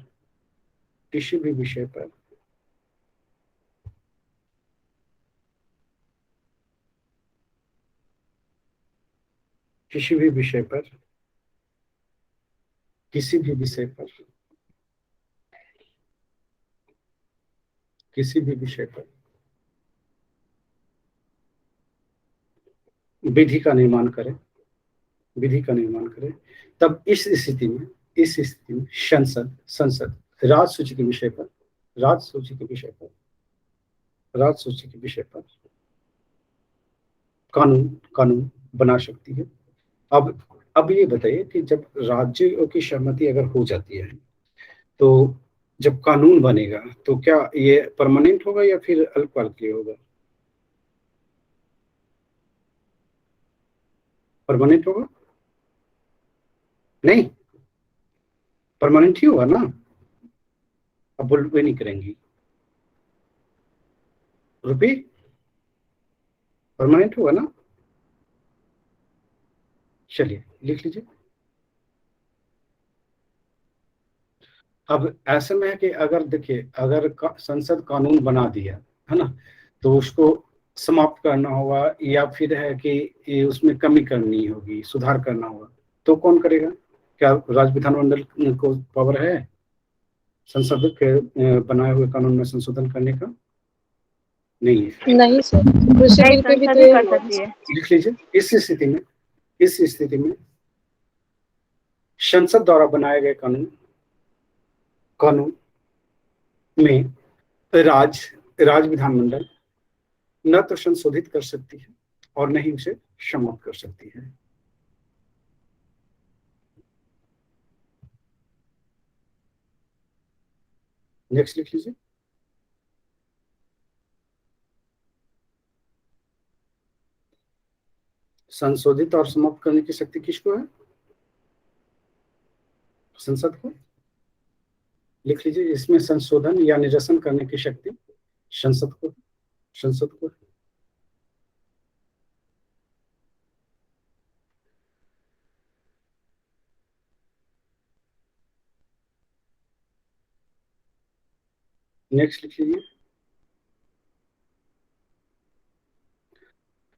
किसी भी विषय पर किसी भी विषय पर विधि का निर्माण करे, तब इस स्थिति में संसद राज्य सूची के विषय पर कानून बना सकती है। अब ये बताइए कि जब राज्यों की सहमति अगर हो जाती है तो जब कानून बनेगा तो क्या ये परमानेंट होगा या फिर अल्पकाल के लिए होगा? परमानेंट होगा? नहीं, परमानेंट ही होगा ना। अब बोलवे नहीं करेंगी रुपी, परमानेंट होगा ना। चलिए लिख लीजिए। अब ऐसे में है कि अगर देखिए, अगर संसद कानून बना दिया है ना, तो उसको समाप्त करना होगा या फिर है कि ये उसमें कमी करनी होगी, सुधार करना होगा, तो कौन करेगा? क्या राज्य विधानमंडल को पावर है संसद के बनाए हुए कानून में संशोधन करने का? नहीं है। नहीं सर, कृषि बिल पे भी तो ये हुआ है। लिख लीजिए। इस स्थिति में संसद द्वारा बनाए गए कानून में राज्य विधानमंडल न तो संशोधित कर सकती है और न ही उसे समाप्त कर सकती है। नेक्स्ट लिख लीजिए। संशोधित और समाप्त करने की शक्ति किसको है? संसद को। लिख लीजिए। इसमें संशोधन या निरसन करने की शक्ति संसद को। नेक्स्ट लिख लीजिए।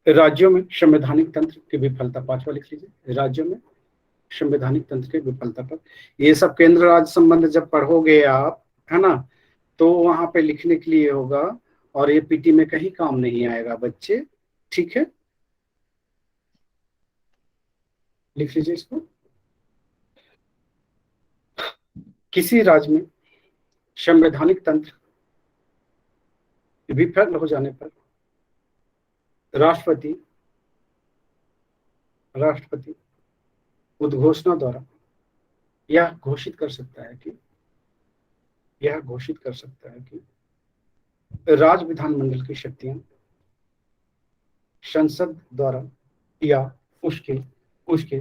राज्यों में संवैधानिक तंत्र की विफलता, 5वां लिख लीजिए। राज्यों में संवैधानिक तंत्र की विफलता पर। ये सब केंद्र राज्य संबंध जब पढ़ोगे आप, है ना, तो वहां पे लिखने के लिए होगा और ये पीटी में कहीं काम नहीं आएगा बच्चे, ठीक है। लिख लीजिए इसको। किसी राज्य में संवैधानिक तंत्र विफल हो जाने पर राष्ट्रपति उद्घोषणा द्वारा यह घोषित कर सकता है कि राज्य विधानमंडल की शक्तियां संसद द्वारा या उसके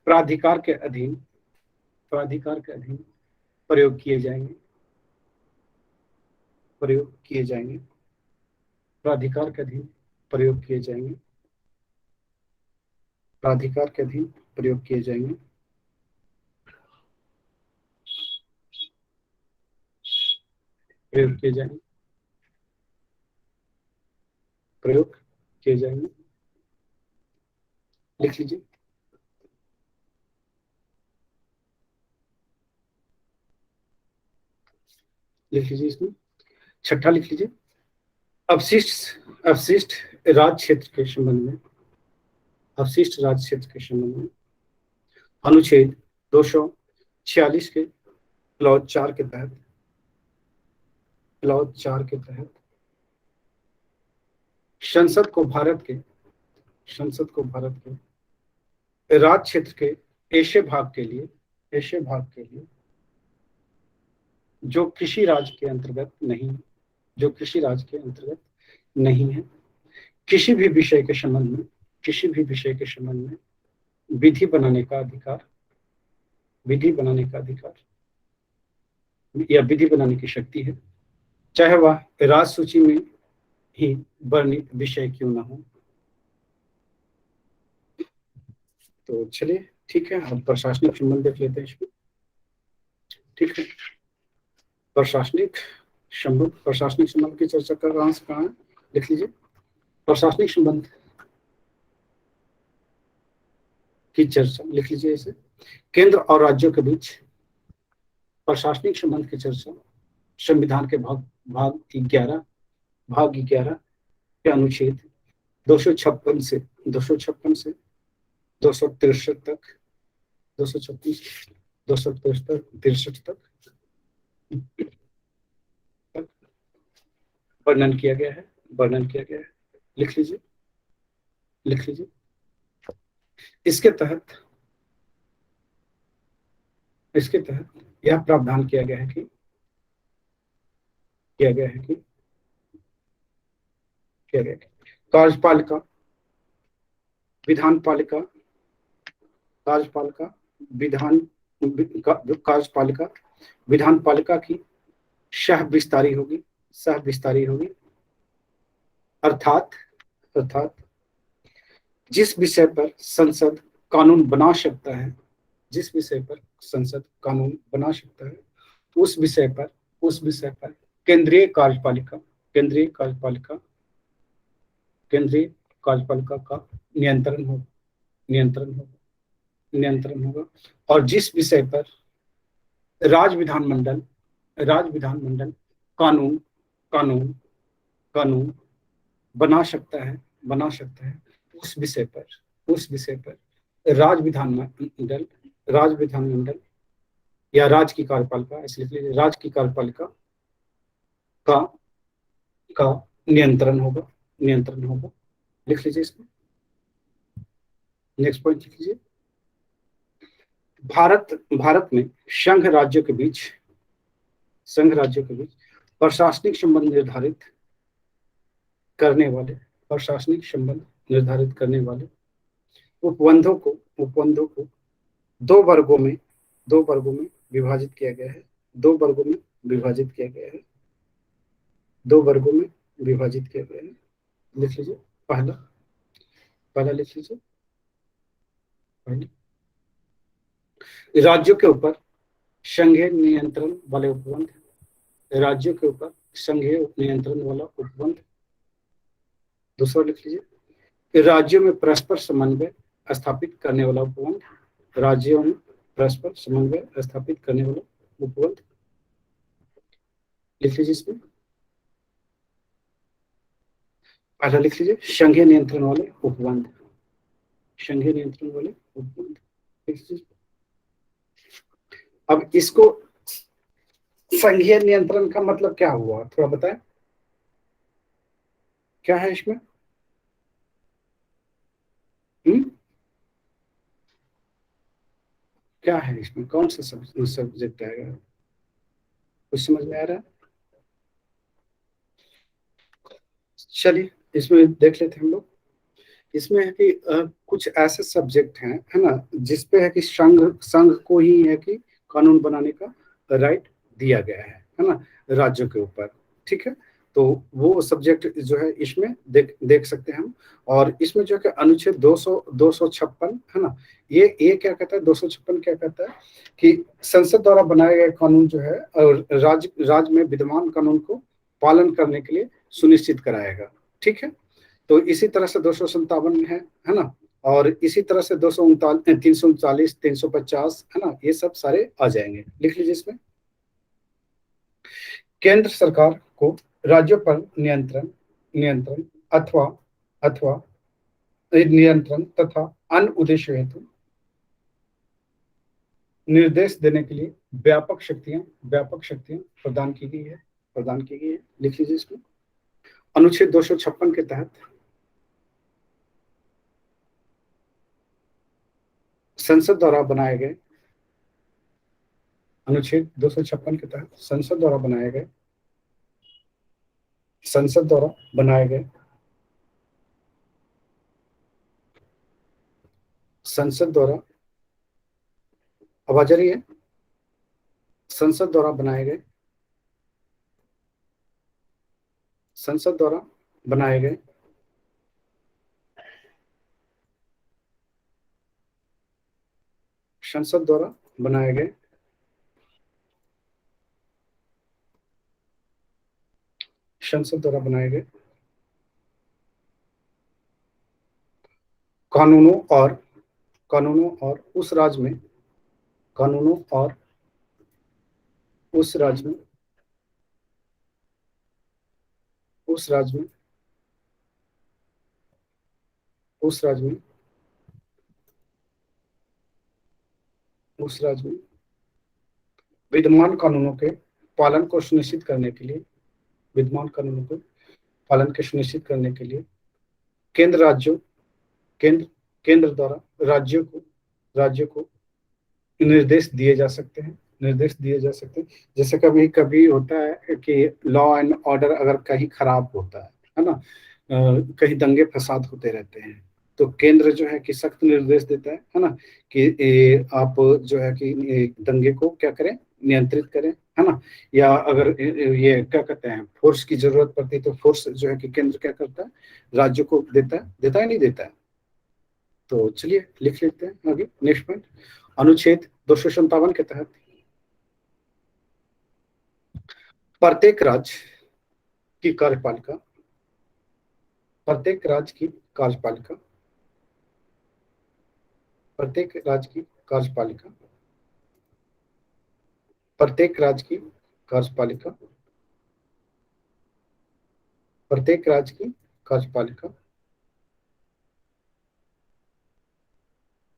प्राधिकार के अधीन प्रयोग किए जाएंगे। प्राधिकार के अधीन प्रयोग किए जाएंगे। प्रयोग किए जाएंगे, प्रयोग किए जाएंगे। लिख लीजिए। लिख लीजिए इसमें। छठा लिख लीजिए। अवशिष्ट राज्य क्षेत्र के संबंध में, अवशिष्ट राज्य क्षेत्र के संबंध में अनुच्छेद 246 के क्लॉज 4 के तहत, क्लॉज 4 के तहत संसद को भारत के राज्य क्षेत्र के एशिया भाग के लिए जो कृषि राज्य के अंतर्गत नहीं है, किसी भी विषय के संबंध में विधि बनाने का अधिकार या विधि बनाने की शक्ति है, चाहे वह राज्य सूची में ही वर्णित विषय क्यों ना हो। तो चलिए ठीक है, अब प्रशासनिक संबंध देख लेते हैं इसमें। ठीक है, प्रशासनिक संबंध की चर्चा का कहाँ से कहाँ है, लिख लीजिए। प्रशासनिक संबंध की चर्चा लिख लीजिए इसे। केंद्र और राज्यों के बीच प्रशासनिक संबंध की चर्चा संविधान के भाग 11 के अनुच्छेद 256 से 263 तक, 263 तक वर्णन किया गया है। लिख लीजिए। इसके तहत यह प्रावधान किया गया है कि कार्यपालिका, विधानपालिका की सह विस्तारी होगी, अर्थात जिस विषय पर संसद कानून बना सकता है, उस विषय पर केंद्रीय कार्यपालिका का नियंत्रण होगा और जिस विषय पर राज्य विधानमंडल कानून बना सकता है, उस विषय पर राज्य विधानमंडल या राज्य की कार्यपालिका, इसलिए राज्य की कार्यपालिका का नियंत्रण होगा। लिख लीजिए इसको। नेक्स्ट पॉइंट लिख लीजिए। भारत में संघ राज्यों के बीच प्रशासनिक संबंध निर्धारित करने वाले उपबंधों को दो वर्गों में विभाजित किया गया है। लिख लीजिए। पहला लिख लीजिए। राज्यों के ऊपर संघीय नियंत्रण वाले उपबंध, दूसरा लिख लीजिए। राज्यों में परस्पर समन्वय स्थापित करने वाला उपबंध, लिख लीजिए इसमें। पहला लिख लीजिए संघीय नियंत्रण वाले उपबंध। अब इसको संघीय नियंत्रण का मतलब क्या हुआ, थोड़ा बताएं, क्या है इसमें? क्या है इसमें, कौन सा सब्जेक्ट आएगा, कुछ समझ में आ रहा है? चलिए इसमें देख लेते हैं हम लोग। इसमें है कि कुछ ऐसे सब्जेक्ट हैं, है ना, जिसपे है कि संघ को ही है कि कानून बनाने का राइट दिया गया है ना, राज्यों के ऊपर। ठीक है, तो वो सब्जेक्ट जो है इसमें देख सकते हैं हम। और इसमें जो है कि अनुच्छेद 256 है ना, ये क्या कहता है, 256 क्या कहता है कि संसद द्वारा बनाए गए कानून जो है और राज्य में विद्यमान कानून को पालन करने के लिए सुनिश्चित कराएगा। ठीक है, तो इसी तरह से 257 है ना, और इसी तरह से 339 350 है ना, ये सब सारे आ जाएंगे। लिख लीजिए इसमें। केंद्र सरकार को राज्यों पर नियंत्रण अथवा अथवा नियंत्रण तथा अन्य उद्देश्य हेतु निर्देश देने के लिए व्यापक शक्तियां प्रदान की गई है। लिख लीजिए इसमें। अनुच्छेद 256 के तहत संसद द्वारा बनाए गए, अनुच्छेद 256 के तहत संसद द्वारा बनाए गए संसद द्वारा, आवाज आ रही है, संसद द्वारा बनाए गए संसद द्वारा बनाए गए संसद द्वारा बनाए गए संसद द्वारा बनाए गए कानूनों और उस राज्य में कानूनों और उस राज्य में उस राज्य में उस राज्य में उस राज्य में विद्यमान कानूनों के पालन को सुनिश्चित करने के लिए विद्यमान कानूनों के पालन के सुनिश्चित करने के लिए केंद्र द्वारा राज्यों को निर्देश दिए जा सकते हैं। जैसे कभी कभी होता है कि लॉ एंड ऑर्डर अगर कहीं खराब होता है ना, कहीं दंगे फसाद होते रहते हैं, तो केंद्र जो है कि सख्त निर्देश देता है ना, कि आप जो है कि दंगे को क्या करें, नियंत्रित करें, है ना। या अगर ये क्या कहते हैं, फोर्स की जरूरत पड़ती है तो फोर्स जो है कि केंद्र क्या करता है, राज्यों को देता है नहीं देता है। तो चलिए लिख लेते हैं आगे नेक्स्ट पॉइंट। अनुच्छेद 257 के तहत प्रत्येक राज्य की कार्यपालिका प्रत्येक राज्य की कार्यपालिका प्रत्येक राज्य की कार्यपालिका प्रत्येक राज्य की कार्यपालिका प्रत्येक राज्य की कार्यपालिका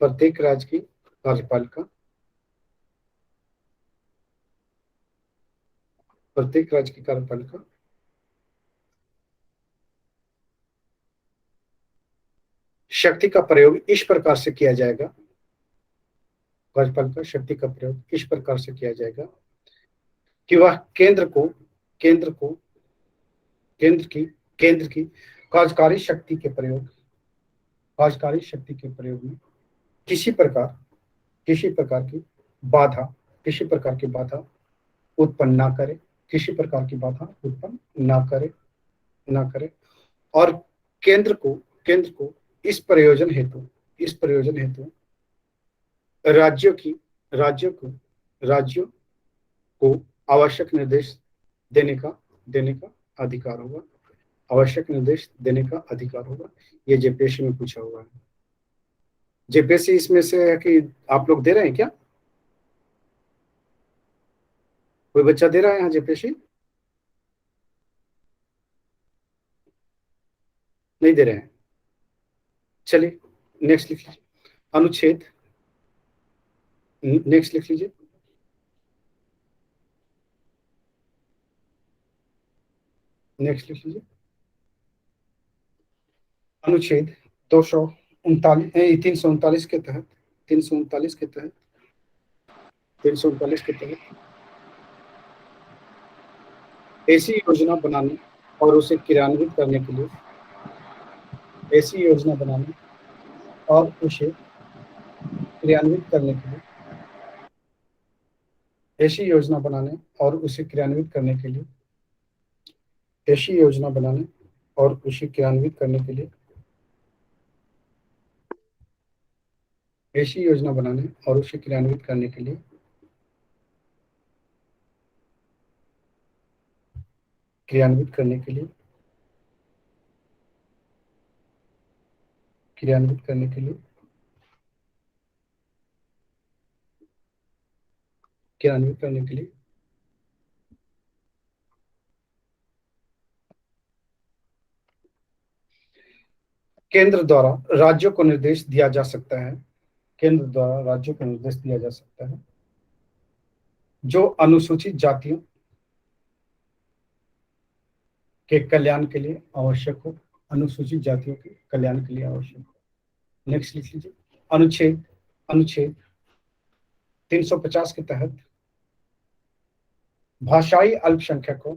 प्रत्येक राज्य की कार्यपालिका प्रत्येक राज्य की कार्यपालिका शक्ति का प्रयोग इस प्रकार से किया जाएगा, कार्यपालिका शक्ति का प्रयोग इस प्रकार से किया जाएगा कि वह केंद्र की कार्यकारी शक्ति के प्रयोग में किसी प्रकार की बाधा उत्पन्न ना करे और केंद्र को इस प्रयोजन हेतु राज्यों को आवश्यक निर्देश देने का अधिकार होगा। ये जेपीएससी में पूछा हुआ है। जेपीएससी इसमें से है कि आप लोग दे रहे हैं क्या? कोई बच्चा दे रहा है यहाँ जेपीएससी? नहीं दे रहे हैं। चलिए नेक्स्ट लिख लीजिए। अनुच्छेद नेक्स्ट लिख लीजिए। अनुच्छेद 339 के तहत 339 के तहत ऐसी योजना बनाने और उसे क्रियान्वित करने के लिए ऐसी योजना बनाने और उसे क्रियान्वित करने के लिए, ऐसी योजना बनाने और उसे क्रियान्वित करने के लिए क्रियान्वित करने के लिए क्रियान्वित करने के लिए क्रियान्वित करने के लिए केंद्र द्वारा राज्यों को निर्देश दिया जा सकता है, केंद्र द्वारा राज्यों को निर्देश दिया जा सकता है जो अनुसूचित जातियों के कल्याण के लिए आवश्यक हो, अनुसूचित जातियों के कल्याण के लिए आवश्यक हो। नेक्स्ट लिख लीजिए। अनुच्छेद 350 के तहत भाषाई अल्पसंख्यकों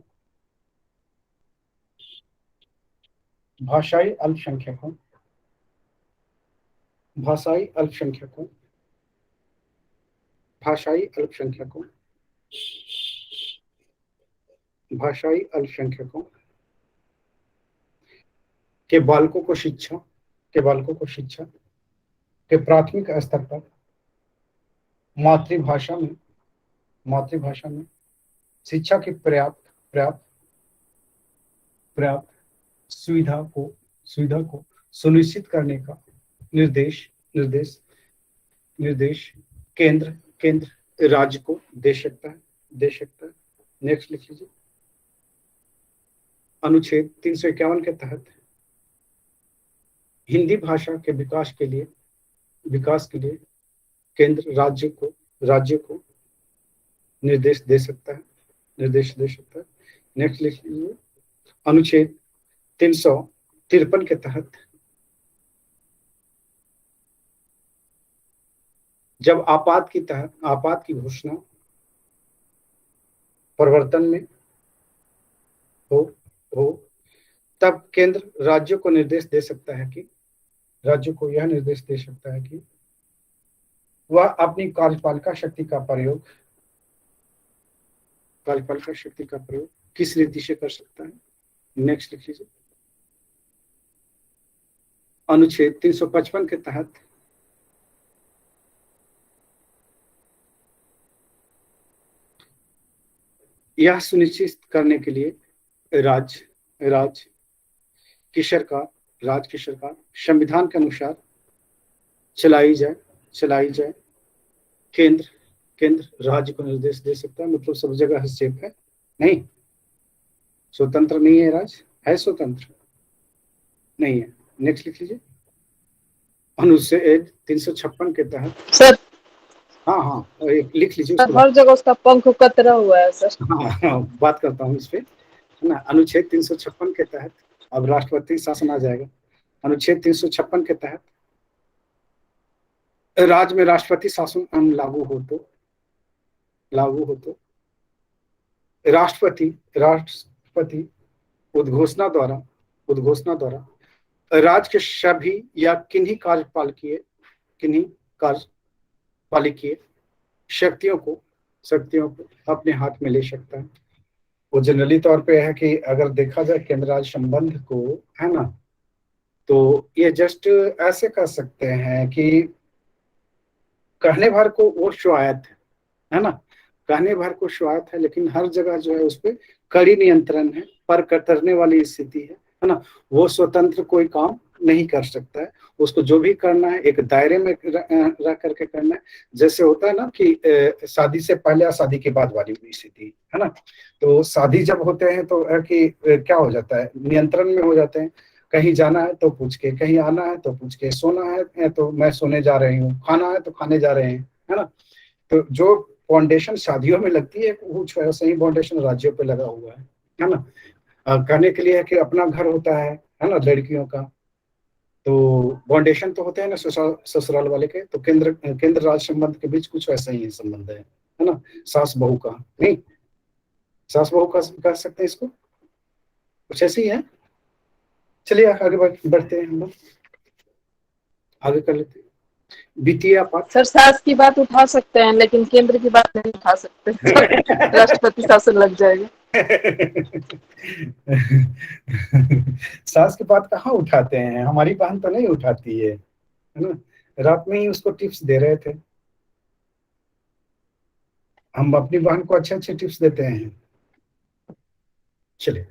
भाषाई अल्पसंख्यकों भाषाई अल्पसंख्यकों भाषाई अल्पसंख्यकों भाषाई अल्पसंख्यकों के बालकों को शिक्षा के प्राथमिक स्तर पर मातृभाषा में शिक्षा की पर्याप्त सुविधा को सुनिश्चित करने का निर्देश केंद्र राज्य को दे सकता है। नेक्स्ट लिख लीजिए। अनुच्छेद 351 के तहत हिंदी भाषा के विकास के लिए केंद्र राज्य को निर्देश दे सकता है। नेक्स्ट लिख लीजिए। अनुच्छेद 353 के तहत जब आपात की घोषणा प्रवर्तन में हो तब केंद्र राज्य को निर्देश दे सकता है कि वह अपनी कार्यपालिका शक्ति का प्रयोग किस रीति से कर सकता है। नेक्स्ट लिख लीजिए। अनुच्छेद 355 के तहत यह सुनिश्चित करने के लिए राज्य की सरकार संविधान के अनुसार चलाई जाए। केंद्र राज्य को निर्देश दे सकता है, मतलब सब जगह हस्तक्षेप है नहीं, स्वतंत्र नहीं है, राज्य है स्वतंत्र नहीं है। नेक्स्ट लिख लीजिए। अनुच्छेद 356 के तहत सर हाँ लिख लीजिए। हर जगह उसका पंख कतरा हुआ है सर। हाँ बात करता हूँ इस पे, है ना। अनुच्छेद 356 के तहत अब राष्ट्रपति शासन आ जाएगा। अनुच्छेद 356 के तहत राज्य में राष्ट्रपति शासन लागू हो तो राष्ट्रपति उद्घोषणा द्वारा राज्य के सभी या किन्हीं कार्यपालिकीय शक्तियों को अपने हाथ में ले सकता है। वो जनरली तौर पे है कि अगर देखा जाए केंद्र राज्य संबंध को, है ना, तो ये जस्ट ऐसे कर सकते हैं कि कहने भर को वो स्वायत्त है ना, कहने भर को स्वायत्त है, लेकिन हर जगह जो है उस पर कड़ी नियंत्रण है, पर कतरने वाली स्थिति है ना। वो स्वतंत्र कोई काम नहीं कर सकता है, उसको जो भी करना है एक दायरे में रह करके करना है। जैसे होता है ना कि शादी से पहले या शादी के बाद वाली स्थिति, है ना। तो शादी जब होते हैं तो कि क्या हो जाता है, नियंत्रण में हो जाते हैं। कहीं जाना है तो पूछ के, कहीं आना है तो पूछ के, सोना है तो मैं सोने जा रही हूँ, खाना है तो खाने जा रहे हैं, है ना। तो जो फाउंडेशन शादियों में लगती है वो वैसे ही फाउंडेशन राज्यों पे लगा हुआ है ना। कहने के लिए है कि अपना घर होता है ना लड़कियों का, तो फाउंडेशन तो होते हैं ना ससुराल वाले के, तो केंद्र राज्य संबंध के बीच कुछ वैसा ही संबंध है ना। सास बहू का नहीं, सास बहू का कह सकते हैं इसको, कुछ ऐसे ही है। चलिए आगे बढ़ते हैं, हम लोग आगे कर लेते हैं। वित्तीय आपात सर सास की बात उठा सकते हैं लेकिन केंद्र की बात नहीं उठा सकते। राष्ट्रपति शासन लग जाएगा। सास की बात कहाँ उठाते हैं, हमारी बहन तो नहीं उठाती है ना। रात में ही उसको टिप्स दे रहे थे, हम अपनी बहन को अच्छे अच्छे टिप्स देते हैं। चलिए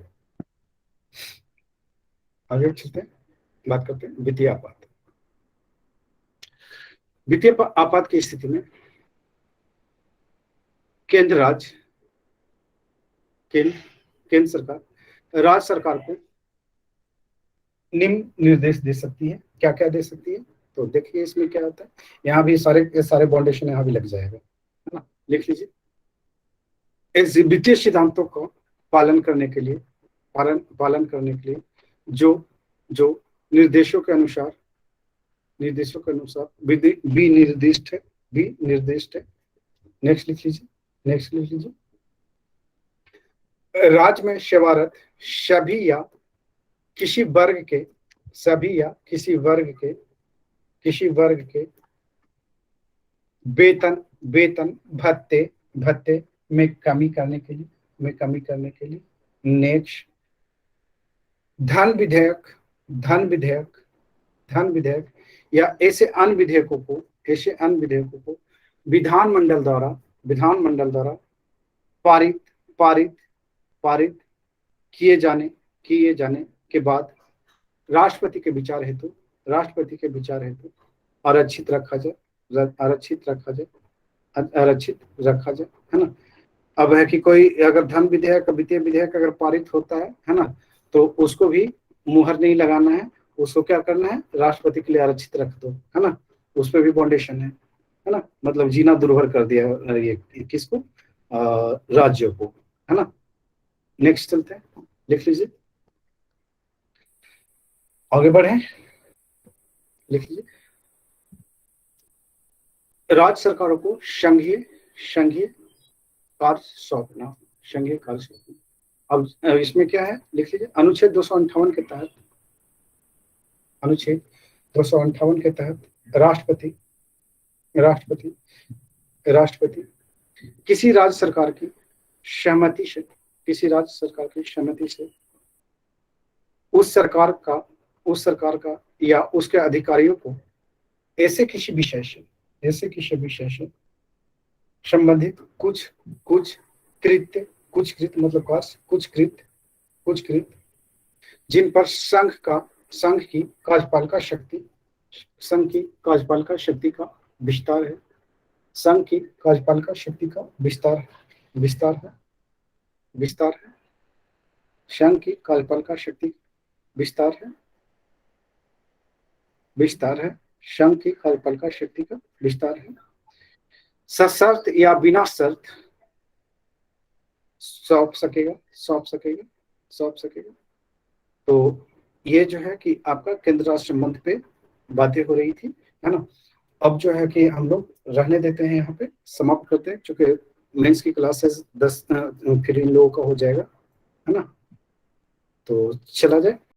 आगे चलते हैं, बात करते हैं वित्तीय आपात। वित्तीय आपात की स्थिति में केंद्र सरकार राज्य सरकार को निम्न निर्देश दे सकती है। क्या क्या दे सकती है, तो देखिए इसमें क्या होता है, यहाँ भी सारे बाउंडेशन यहाँ भी लग जाएगा, है ना। लिख लीजिए, इस वित्तीय सिद्धांतों को पालन करने के लिए जो जो निर्देशों के अनुसार विनिर्दिष्ट है। नेक्स्ट लिख लीजिए, राज्य में सेवारत सभी या किसी वर्ग के वेतन भत्ते में कमी करने के लिए नेक्स्ट धन विधेयक या ऐसे अन्य विधेयकों को विधानमंडल द्वारा पारित किए जाने के बाद राष्ट्रपति के विचार हेतु आरक्षित रखा जाए, है ना। अब है कि कोई अगर धन विधेयक वित्तीय विधेयक अगर पारित होता है ना, तो उसको भी मुहर नहीं लगाना है, उसको क्या करना है, राष्ट्रपति के लिए आरक्षित रख दो, है ना। उस पर भी बाउंडेशन है ना, मतलब जीना दुर्भर कर दिया ये किसको, राज्यों को, है ना। नेक्स्ट चलते हैं, लिख लीजिए, आगे बढ़े, लिख लीजिए, राज्य सरकारों को संघीय कार्य सौंपना। अब इसमें क्या है, लिख लीजिए, अनुच्छेद 258 के तहत राष्ट्रपति किसी राज्य सरकार की सहमति से उस सरकार का या उसके अधिकारियों को ऐसे किसी विषय से संबंधित कुछ कृत्य जिन पर संघ की कार्यपालिका शक्ति का विस्तार है, संघ की कार्यपालिका शक्ति का विस्तार है, संघ की कार्यपालिका शक्ति विस्तार है, संघ की कार्यपालिका शक्ति का विस्तार है, सशर्त या बिना शर्त सौंप सकेगा। तो ये जो है कि आपका केंद्र राष्ट्र संबंध पे बातें हो रही थी, है ना। अब जो है कि हम लोग रहने देते हैं, यहाँ पे समाप्त करते हैं, क्योंकि मेंस की क्लासेस 10 फिर इन लोगों का हो जाएगा, है ना। तो चला जाए।